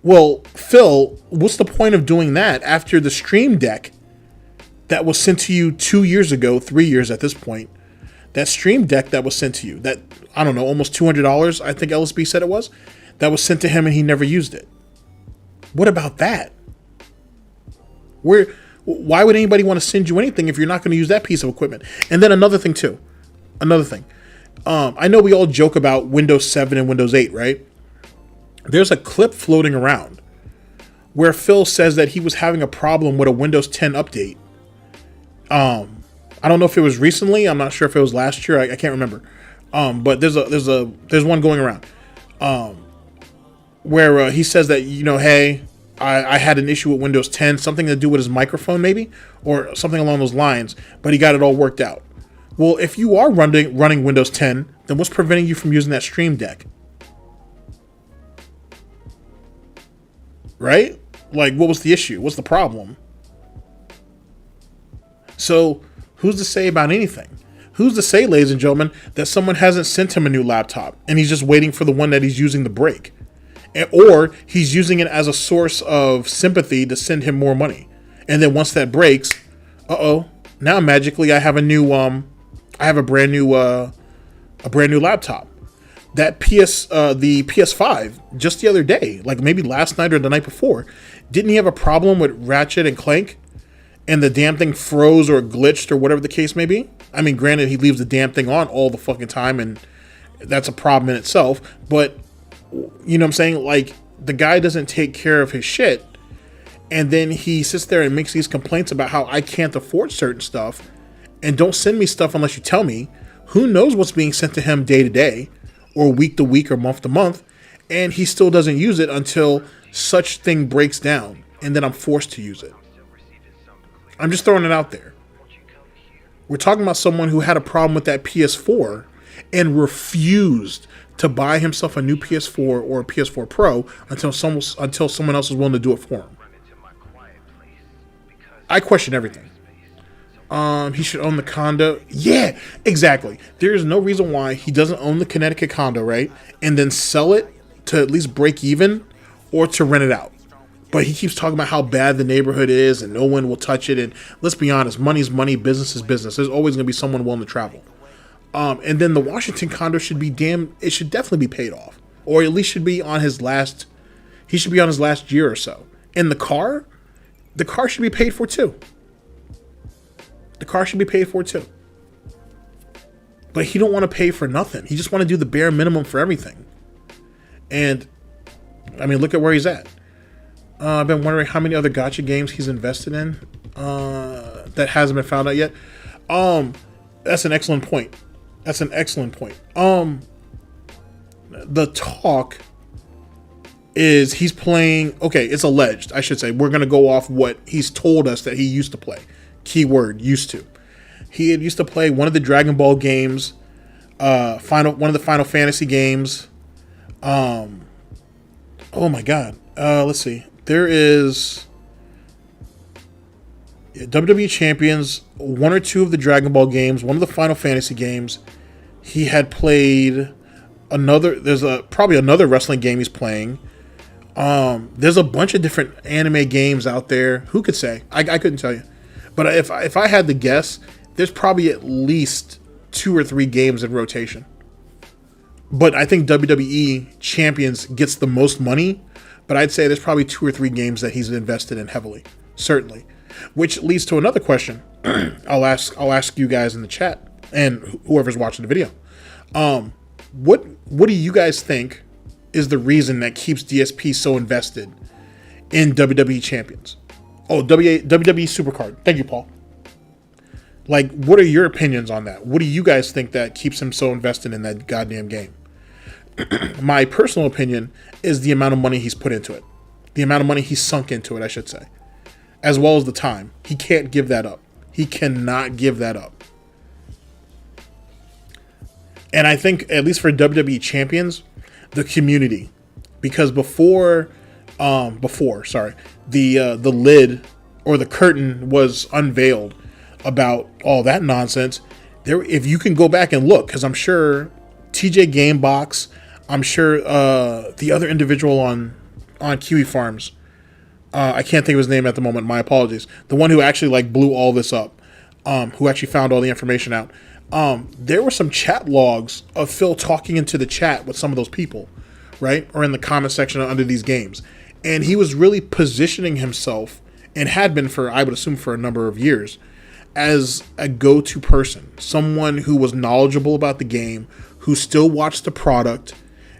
Well, Phil, what's the point of doing that after the Stream Deck that was sent to you 2 years ago, 3 years at this point, that Stream Deck that was sent to you, that, I don't know, almost $200, I think LSB said it was, that was sent to him and he never used it. What about that? Why would anybody want to send you anything if you're not going to use that piece of equipment? And then another thing too. I know we all joke about Windows 7 and Windows 8, right? There's a clip floating around where Phil says that he was having a problem with a Windows 10 update. I don't know if it was recently. I'm not sure if it was last year. I can't remember. But there's one going around. Where he says that, hey, I had an issue with Windows 10, something to do with his microphone maybe, or something along those lines, but he got it all worked out. Well, if you are running Windows 10, then what's preventing you from using that Stream Deck? Right? Like, what was the issue? What's the problem? So, who's to say about anything? Who's to say, ladies and gentlemen, that someone hasn't sent him a new laptop and he's just waiting for the one that he's using to break? Or he's using it as a source of sympathy to send him more money. And then once that breaks, now magically I have a brand new laptop. That the PS5 just the other day, like maybe last night or the night before, didn't he have a problem with Ratchet and Clank? And the damn thing froze or glitched or whatever the case may be. I mean, granted, he leaves the damn thing on all the fucking time, and that's a problem in itself. But you know what I'm saying? Like, the guy doesn't take care of his shit, and then he sits there and makes these complaints about how I can't afford certain stuff, and don't send me stuff unless you tell me. Who knows what's being sent to him day to day, or week to week, or month to month, and he still doesn't use it until such thing breaks down, and then I'm forced to use it. I'm just throwing it out there. We're talking about someone who had a problem with that PS4 and refused to buy himself a new PS4 or a PS4 Pro until someone else was willing to do it for him. I question everything. He should own the condo. Yeah, exactly. There is no reason why he doesn't own the Connecticut condo, right? And then sell it to at least break even or to rent it out. But he keeps talking about how bad the neighborhood is and no one will touch it. And let's be honest, money's money, business is business. There's always going to be someone willing to travel. And then the Washington condo should definitely be paid off. Or at least should be on his last year or so. And the car should be paid for too. But he don't want to pay for nothing. He just want to do the bare minimum for everything. And, I mean, look at where he's at. I've been wondering how many other gacha games he's invested in that hasn't been found out yet. That's an excellent point. The talk is he's playing... Okay, it's alleged, I should say. We're going to go off what he's told us that he used to play. Keyword, used to. He had used to play one of the Dragon Ball games, one of the Final Fantasy games. Oh my God. Let's see. There is WWE Champions, one or two of the Dragon Ball games, one of the Final Fantasy games. He had played another. There's probably another wrestling game he's playing. There's a bunch of different anime games out there. Who could say? I couldn't tell you. But if I had to guess, there's probably at least 2 or 3 games in rotation. But I think WWE Champions gets the most money. But I'd say there's probably 2 or 3 games that he's invested in heavily, certainly. Which leads to another question. I'll ask you guys in the chat and whoever's watching the video. What do you guys think is the reason that keeps DSP so invested in WWE Champions? Oh, WWE Supercard. Thank you, Paul. Like, what are your opinions on that? What do you guys think that keeps him so invested in that goddamn game? My personal opinion is the amount of money he's put into it. The amount of money he's sunk into it, I should say. As well as the time. He can't give that up. He cannot give that up. And I think, at least for WWE Champions, the community. Because before the lid or the curtain was unveiled about all that nonsense, if you can go back and look, because I'm sure TJ Gamebox, I'm sure the other individual on Kiwi Farms, I can't think of his name at the moment, my apologies, the one who actually blew all this up, who actually found all the information out, there were some chat logs of Phil talking into the chat with some of those people, right, or in the comment section under these games, and he was really positioning himself, and had been for, I would assume, for a number of years, as a go-to person, someone who was knowledgeable about the game, who still watched the product,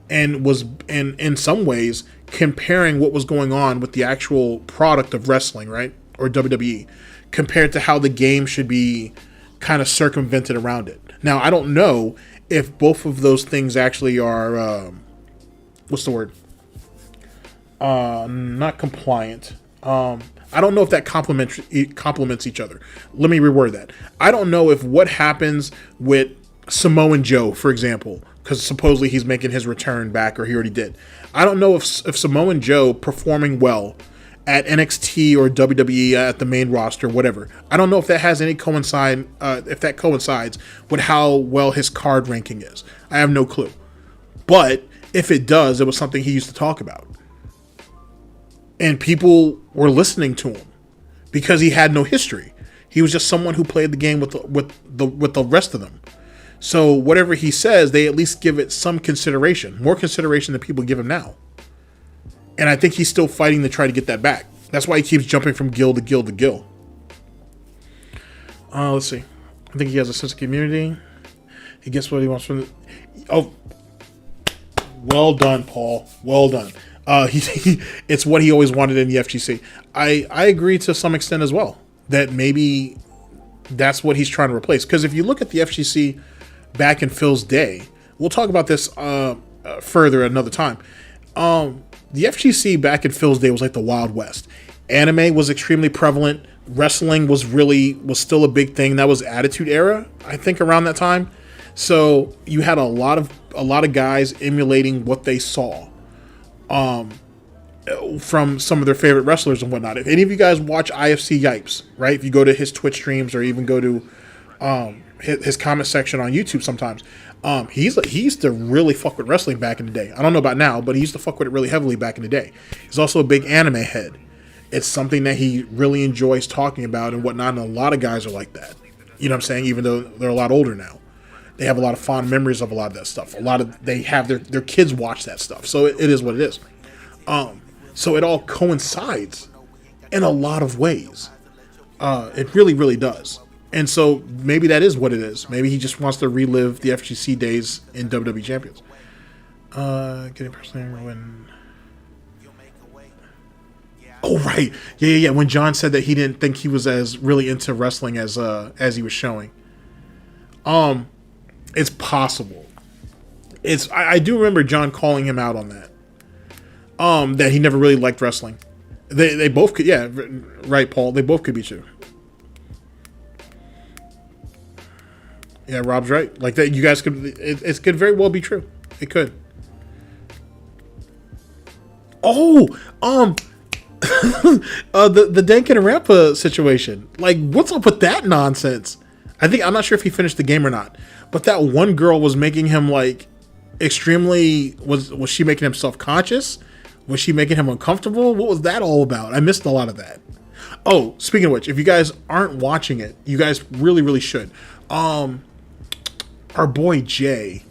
and was in some ways comparing what was going on with the actual product of wrestling, right, or WWE, compared to how the game should be kind of circumvented around it. Now, I don't know if both of those things actually are, what's the word? Not compliant. I don't know if that complements each other. Let me reword that. I don't know if what happens with Samoan Joe, for example, because supposedly he's making his return back, or he already did. I don't know if Samoan Joe performing well at NXT or WWE at the main roster, whatever. I don't know if that has any coincides with how well his card ranking is. I have no clue. But if it does, it was something he used to talk about. And people were listening to him because he had no history. He was just someone who played the game with the rest of them. So whatever he says, they at least give it some consideration, more consideration than people give him now. And I think he's still fighting to try to get that back. That's why he keeps jumping from gill to gill to gill. Let's see. I think he has a sense of community. He gets what he wants from the... Oh, well done, Paul. Well done. It's what he always wanted in the FGC. I agree to some extent as well, that maybe that's what he's trying to replace. Because if you look at the FGC back in Phil's day, we'll talk about this further another time. The FGC back in Phil's day was like the Wild West. Anime was extremely prevalent. Wrestling was still a big thing. That was Attitude Era, I think, around that time. So you had a lot of guys emulating what they saw from some of their favorite wrestlers and whatnot. If any of you guys watch IFC Yipes, right? If you go to his Twitch streams or even go to his comment section on YouTube sometimes, he used to really fuck with wrestling back in the day. I don't know about now, but he used to fuck with it really heavily back in the day. He's also a big anime head. It's something that he really enjoys talking about and whatnot, and a lot of guys are like that. You know what I'm saying? Even though they're a lot older now. They have a lot of fond memories of a lot of that stuff. They have their kids watch that stuff. So it is what it is. So it all coincides in a lot of ways. It really, really does. And so maybe that is what it is. Maybe he just wants to relive the FGC days in WWE Champions. Getting personally when... Oh, right. Yeah. When John said that he didn't think he was as really into wrestling as he was showing. It's possible. I do remember John calling him out on that. That he never really liked wrestling. They both could, yeah, right, Paul. They both could be true. Yeah, Rob's right. Like that, you guys could. It could very well be true. It could. Oh, The Danganronpa situation. Like, what's up with that nonsense? I'm not sure if he finished the game or not, but that one girl was making him like extremely. Was she making him self-conscious? Was she making him uncomfortable? What was that all about? I missed a lot of that. Oh, speaking of which, if you guys aren't watching it, you guys really should. Our boy Jay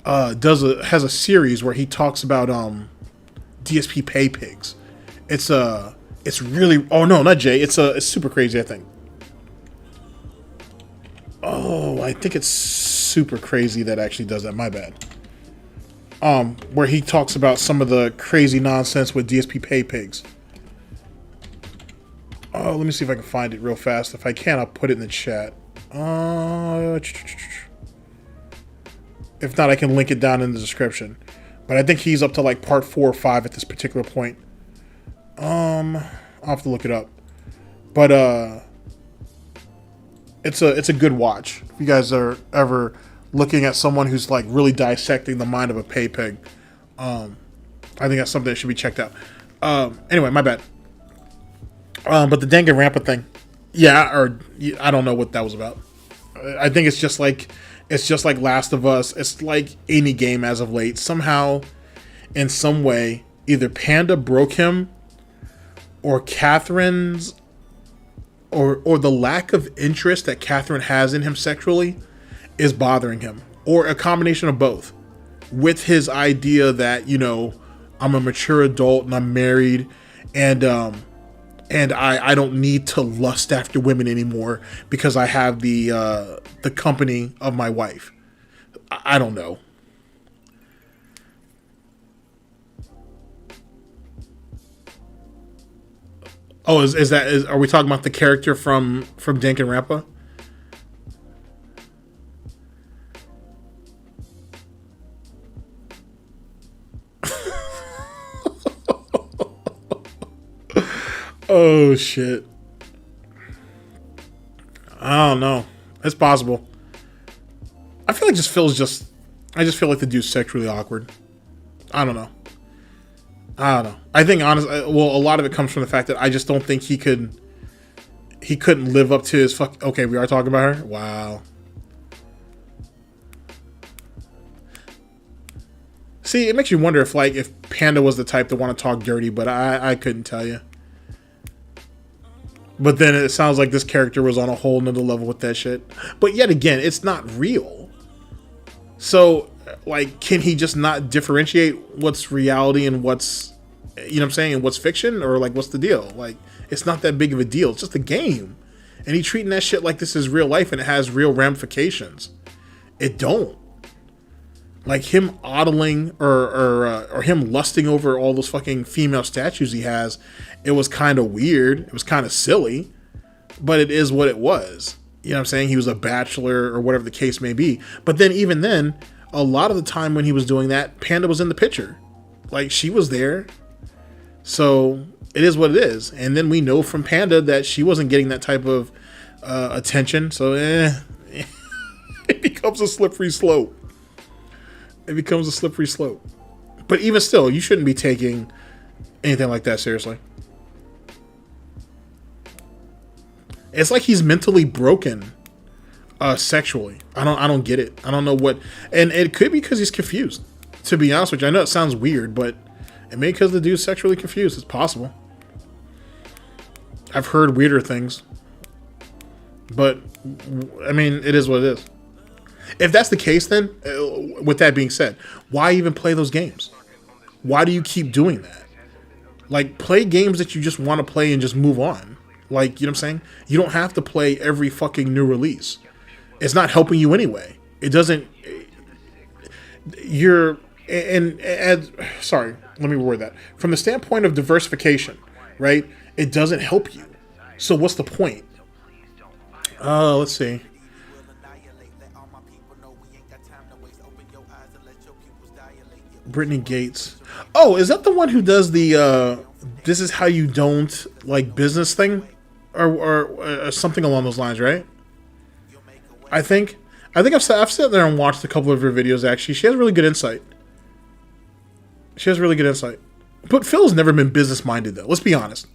has a series where he talks about DSP pay pigs. It's really, oh no, not Jay. It's super crazy, I think. Oh, I think it's super crazy that actually does that. My bad. Where he talks about some of the crazy nonsense with DSP pay pigs. Oh, let me see if I can find it real fast. If I can, I'll put it in the chat. If not, I can link it down in the description. But I think he's up to like part 4 or 5 at this particular point. I'll have to look it up. But it's a good watch. If you guys are ever looking at someone who's like really dissecting the mind of a pay pig, I think that's something that should be checked out. Anyway, my bad. But the Danganronpa thing, I don't know what that was about. I think it's just like Last of Us. It's like any game as of late. Somehow, in some way, either Panda broke him, or Catherine's, or the lack of interest that Catherine has in him sexually is bothering him, or a combination of both. With his idea that, you know, I'm a mature adult and I'm married, and I don't need to lust after women anymore because I have the company of my wife. I don't know. Oh, are we talking about the character from Danganronpa? Oh shit. I don't know. It's possible. I feel like I just feel like the dude's sexually awkward. I don't know. I think honestly, well, a lot of it comes from the fact that I just don't think he couldn't live up to his okay, we are talking about her? Wow. See, it makes you wonder if Panda was the type to want to talk dirty, but I couldn't tell you. But then it sounds like this character was on a whole nother level with that shit. But yet again, it's not real. So, like, can he just not differentiate what's reality and what's, you know what I'm saying, and what's fiction? Or, like, what's the deal? Like, it's not that big of a deal. It's just a game. And he treating that shit like this is real life and it has real ramifications. It don't. Like, him odling or him lusting over all those fucking female statues he has, it was kind of weird. It was kind of silly. But it is what it was. You know what I'm saying? He was a bachelor or whatever the case may be. But then even then, a lot of the time when he was doing that, Panda was in the picture. Like, she was there. So it is what it is. And then we know from Panda that she wasn't getting that type of attention. So it becomes a slippery slope. It becomes a slippery slope. But even still, you shouldn't be taking anything like that seriously. It's like he's mentally broken sexually. I don't get it. I don't know what, and it could be because he's confused. To be honest with you, I know it sounds weird, but it may be because the dude's sexually confused. It's possible. I've heard weirder things, but I mean, it is what it is. If that's the case, then with that being said, why even play those games? Why do you keep doing that? Like, play games that you just want to play and just move on. Like, you know what I'm saying? You don't have to play every fucking new release. It's not helping you anyway. It doesn't. Sorry, let me reword that. From the standpoint of diversification, right? It doesn't help you. So what's the point? Let's see. Brittany Gates. Oh, is that the one who does the this is how you don't like business thing? Or something along those lines, right? I think I've sat there and watched a couple of her videos actually. She has really good insight. But Phil's never been business minded though. Let's be honest.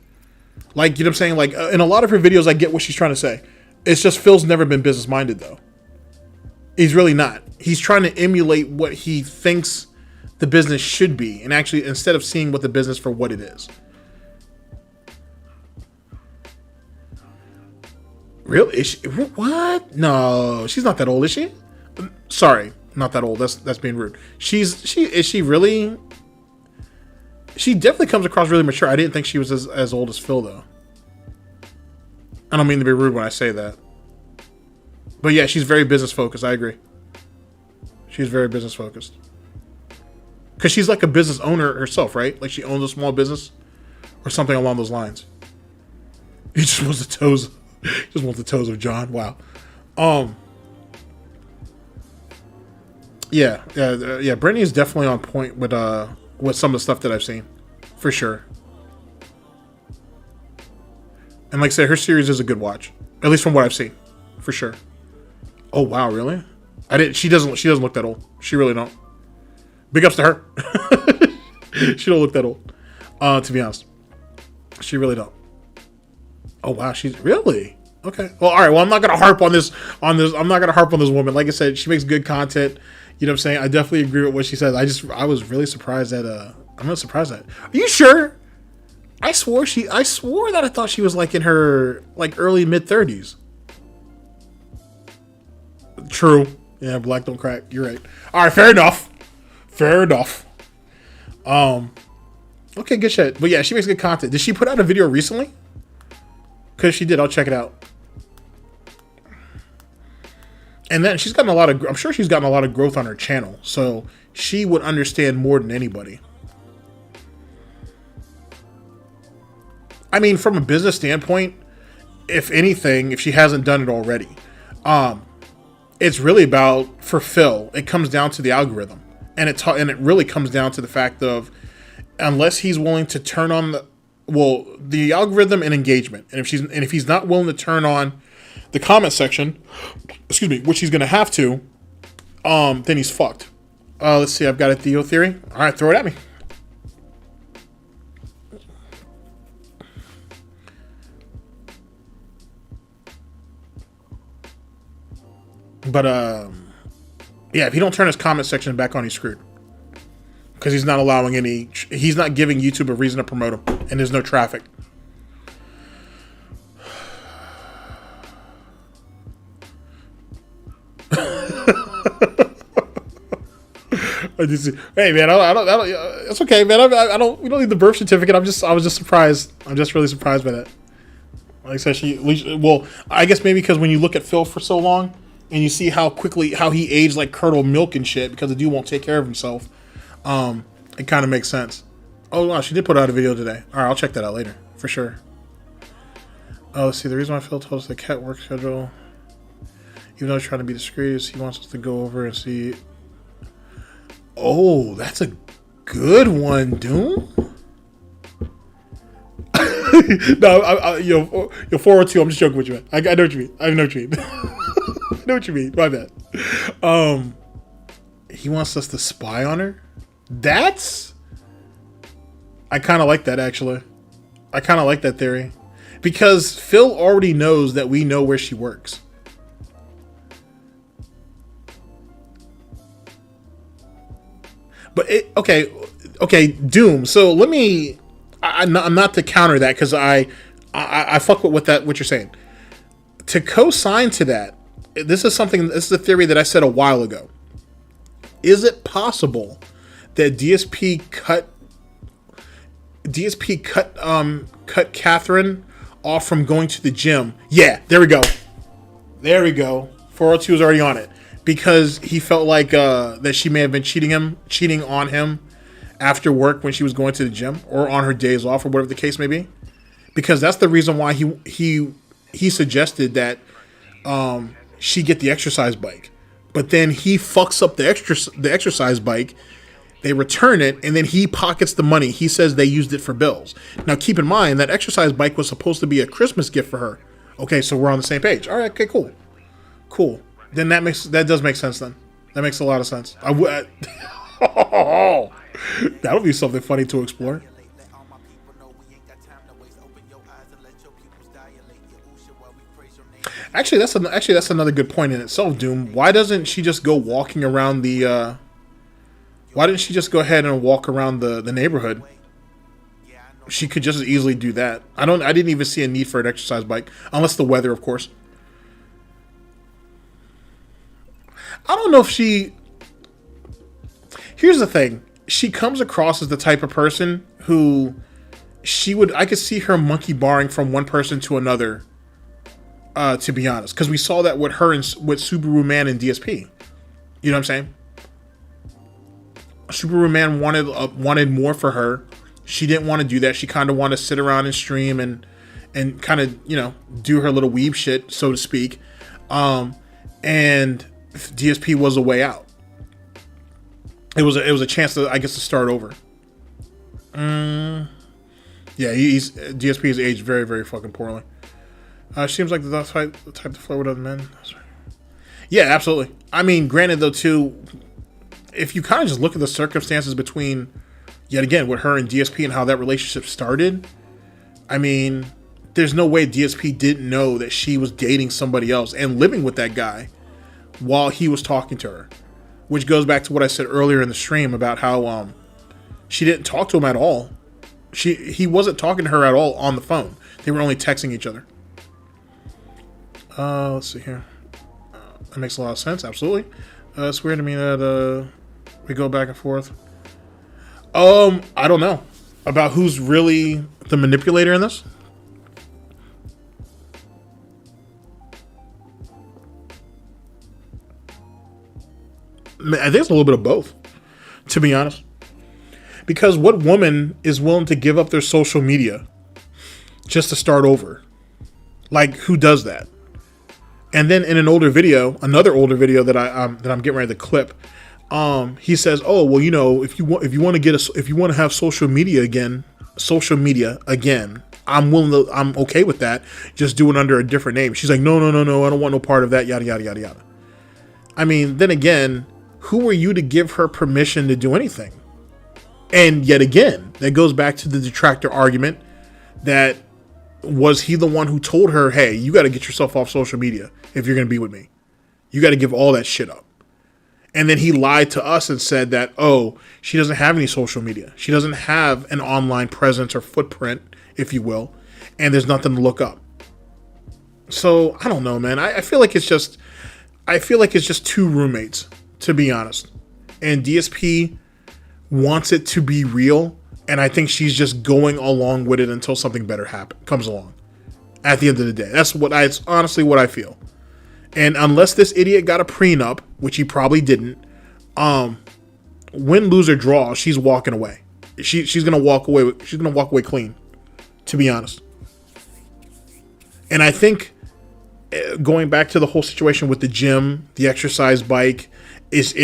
Like, you know what I'm saying? Like, in a lot of her videos, I get what she's trying to say. It's just Phil's never been business minded though. He's really not. He's trying to emulate what he thinks the business should be, and actually, instead of seeing what the business for what it is. Really? Is she, what? No, she's not that old, is she? Sorry, not that old. That's being rude. Is she really? She definitely comes across really mature. I didn't think she was as old as Phil though. I don't mean to be rude when I say that. But yeah, she's very business focused. I agree. She's very business focused. Because she's like a business owner herself, right? Like she owns a small business or something along those lines. He just wants the toes. Just wants the toes of John. Wow. Yeah. Brittany is definitely on point with some of the stuff that I've seen, for sure. And like I said, her series is a good watch, at least from what I've seen, for sure. Oh wow, really? She doesn't look that old. She really don't. Big ups to her. She don't look that old. To be honest, she really don't. Oh wow, she's really okay. Well, all right. Well, I'm not gonna harp on this. I'm not gonna harp on this woman. Like I said, she makes good content. You know what I'm saying? I definitely agree with what she says. I was really surprised that. I'm not surprised at. Are you sure? I swore that I thought she was like in her like early mid 30s. True. Yeah, black don't crack. You're right. All right, fair enough. Okay, good shit. But yeah, she makes good content. Did she put out a video recently? Because she did. I'll check it out. And then she's gotten I'm sure she's gotten a lot of growth on her channel. So she would understand more than anybody. I mean, from a business standpoint, if anything, if she hasn't done it already, it's really about, for Phil, it comes down to the algorithm. And it really comes down to the fact of, unless he's willing to turn on the algorithm and engagement. And if he's not willing to turn on the comment section, excuse me, which he's going to have to, then he's fucked. Let's see. I've got a Theo theory. All right, throw it at me. But yeah, if he don't turn his comment section back on, he's screwed. Because he's not allowing he's not giving YouTube a reason to promote him, and there's no traffic. Hey man, I don't. It's okay, man. I don't. We don't need the birth certificate. I was just surprised. I'm just really surprised by that. Like I said, I guess maybe because when you look at Phil for so long, and you see how he aged like curdled milk and shit, because the dude won't take care of himself, it kind of makes sense. Oh wow, she did put out a video today. All right, I'll check that out later for sure. Oh, let's see. The reason why Phil told us the cat work schedule, even though he's trying to be discreet, is he wants us to go over and see. Oh, that's a good one, Doom. No, yo, 402. I'm just joking with you, man. I know what you mean. I know what you mean. I know what you mean. My bad. He wants us to spy on her. I kind of like that, actually. I kind of like that theory, because Phil already knows that we know where she works. But okay, Doom. So let me. I'm not to counter that, because I fuck with what you're saying. To co-sign to that, this is a theory that I said a while ago. Is it possible that DSP cut Catherine off from going to the gym? Yeah, there we go. 402 is already on it, because he felt like that she may have been cheating on him after work when she was going to the gym, or on her days off, or whatever the case may be. Because that's the reason why he suggested that she get the exercise bike. But then he fucks up the exercise bike. They return it, and then he pockets the money. He says they used it for bills. Now, keep in mind that exercise bike was supposed to be a Christmas gift for her. Okay, so we're on the same page. All right, okay, cool. Then that does make sense. Then that makes a lot of sense. That would be something funny to explore. That's another good point in itself, Doom. Why doesn't she just go walking around the? Why didn't she just go ahead and walk around the neighborhood? She could just as easily do that. I didn't even see a need for an exercise bike, unless the weather, of course. I don't know if she. Here's the thing. She comes across as the type of person who I could see her monkey barring from one person to another, to be honest. Because we saw that with her and with Subaru Man and DSP. You know what I'm saying? Subaru Man wanted more for her. She didn't want to do that. She kind of wanted to sit around and stream and kind of, do her little weeb shit, so to speak. And DSP was a way out. It was a chance to, I guess, to start over. Yeah, DSP is aged very, very fucking poorly. Seems like the type to flirt with other men. Yeah, absolutely. I mean, granted though, too, if you kind of just look at the circumstances between, yet again, with her and DSP and how that relationship started, I mean, there's no way DSP didn't know that she was dating somebody else and living with that guy while he was talking to her. Which goes back to what I said earlier in the stream about how she didn't talk to him at all. He wasn't talking to her at all on the phone. They were only texting each other. Let's see here. That makes a lot of sense. Absolutely. It's weird to me that we go back and forth. I don't know about who's really the manipulator in this. I think it's a little bit of both, to be honest. Because what woman is willing to give up their social media just to start over? Like, who does that? And then in another older video that I'm getting ready to clip, he says, "Oh, well, if you want to have social media again, I'm okay with that. Just do it under a different name." She's like, "No, I don't want no part of that. Yada yada yada yada." I mean, then again, who are you to give her permission to do anything? And yet again, that goes back to the detractor argument that was he the one who told her, "Hey, you got to get yourself off social media if you're going to be with me. You got to give all that shit up." And then he lied to us and said that, oh, she doesn't have any social media. She doesn't have an online presence or footprint, if you will. And there's nothing to look up. So I don't know, man. I feel like it's just two roommates, to be honest. And DSP wants it to be real, and I think she's just going along with it until something better comes along. At the end of the day, it's honestly what I feel. And unless this idiot got a prenup, which he probably didn't, win, lose, or draw, she's walking away. She's gonna walk away. She's gonna walk away clean, to be honest. And I think going back to the whole situation with the gym, the exercise bike, is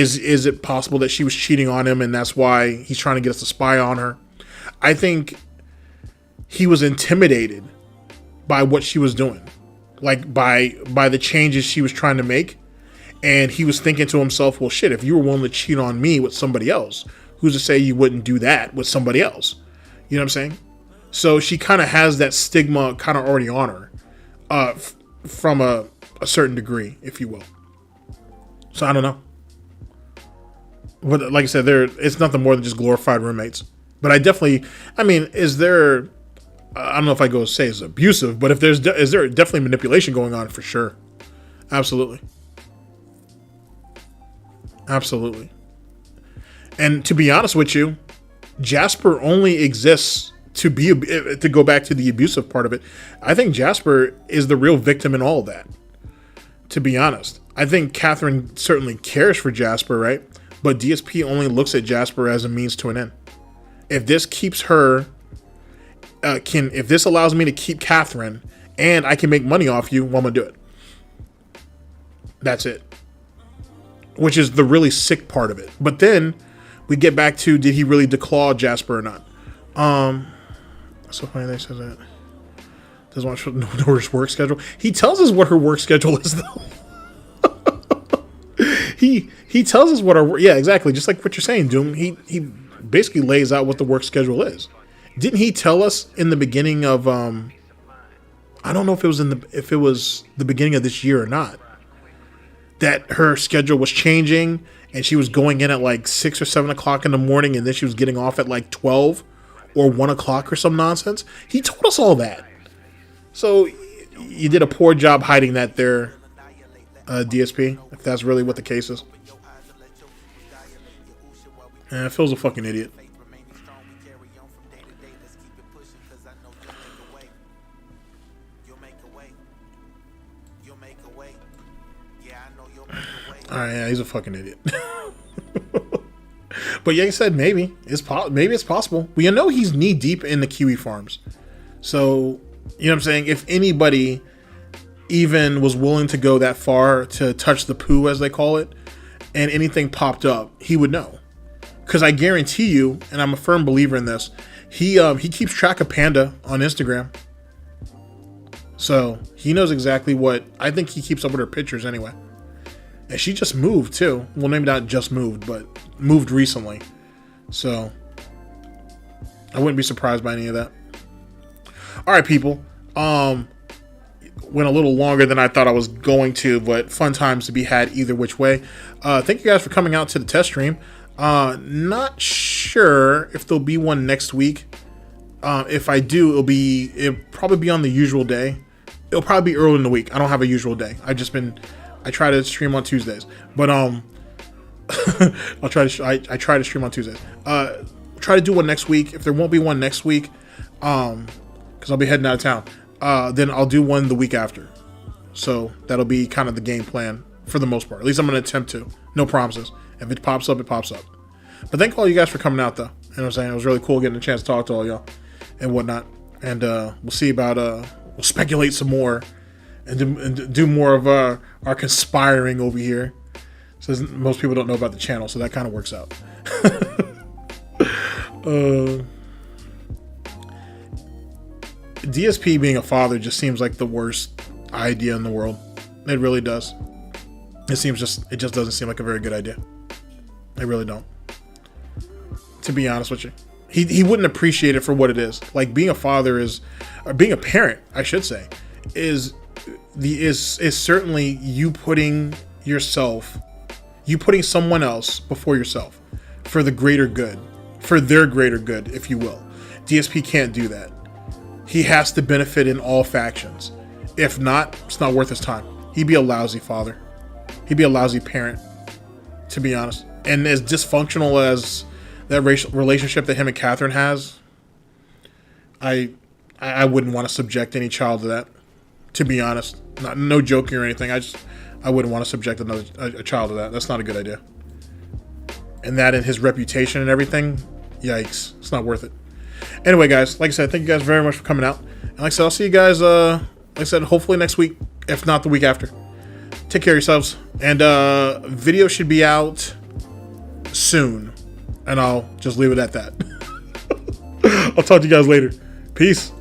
it possible that she was cheating on him and that's why he's trying to get us to spy on her? I think he was intimidated by what she was doing, like by the changes she was trying to make. And he was thinking to himself, well, shit, if you were willing to cheat on me with somebody else, who's to say you wouldn't do that with somebody else? You know what I'm saying? So she kind of has that stigma kind of already on her, from a certain degree, if you will. So I don't know. But like I said, it's nothing more than just glorified roommates. But I mean, is there, I don't know if I go say it's abusive, but is there definitely manipulation going on? For sure. Absolutely. Absolutely. And to be honest with you, Jasper only exists to go back to the abusive part of it. I think Jasper is the real victim in all of that, to be honest. I think Catherine certainly cares for Jasper, right? But DSP only looks at Jasper as a means to an end. If this keeps her, if this allows me to keep Catherine and I can make money off you, well, I'm gonna do it. That's it. Which is the really sick part of it. But then we get back to, did he really declaw Jasper or not? So funny they said that. Doesn't want to know her work schedule. He tells us what her work schedule is, though. He tells us what yeah, exactly. Just like what you're saying, Doom. He basically lays out what the work schedule is. Didn't he tell us in the beginning of I don't know if it was the beginning of this year or not, that her schedule was changing and she was going in at like 6 or 7 o'clock in the morning, and then she was getting off at like 12 or 1 o'clock or some nonsense. He told us all that. So you did a poor job hiding that there, DSP, if that's really what the case is. Yeah, Phil's a fucking idiot. Alright, yeah, he's a fucking idiot. But yeah, I said maybe it's possible. We know he's knee deep in the kiwi farms, so you know what I'm saying. If anybody even was willing to go that far to touch the poo, as they call it, and anything popped up, he would know. Because I guarantee you, and I'm a firm believer in this, he keeps track of Panda on Instagram, so he knows exactly what. I think he keeps up with her pictures anyway. And she just moved too. Well, maybe not just moved, but moved recently. So I wouldn't be surprised by any of that. All right, people. Went a little longer than I thought I was going to, but fun times to be had either which way. Thank you guys for coming out to the test stream. Not sure if there'll be one next week. If I do, it'll probably be on the usual day. It'll probably be early in the week. I don't have a usual day. I try to stream on Tuesdays, but I try to stream on Tuesdays. Try to do one next week. If there won't be one next week, because I'll be heading out of town, then I'll do one the week after. So that'll be kind of the game plan for the most part. At least I'm going to attempt to. No promises. If it pops up, it pops up. But thank all you guys for coming out, though. You know what I'm saying? It was really cool getting a chance to talk to all y'all and whatnot. And we'll see about we'll speculate some more. And do more of our conspiring over here. So most people don't know about the channel, so that kind of works out. DSP being a father just seems like the worst idea in the world. It really does. It just doesn't seem like a very good idea. I really don't. To be honest with you, he wouldn't appreciate it for what it is. Like being a father or being a parent, I should say, is certainly you putting someone else before yourself for the greater good, for their greater good, if you will. DSP can't do that. He has to benefit in all factions. If not, it's not worth his time. He'd be a lousy father. He'd be a lousy parent, to be honest. And as dysfunctional as that relationship that him and Catherine has, I wouldn't want to subject any child to that. To be honest, no joking or anything. I wouldn't want to subject a child to that. That's not a good idea. And that and his reputation and everything, yikes! It's not worth it. Anyway, guys, like I said, thank you guys very much for coming out. And like I said, I'll see you guys. Like I said, hopefully next week, if not the week after. Take care of yourselves. And video should be out soon. And I'll just leave it at that. I'll talk to you guys later. Peace.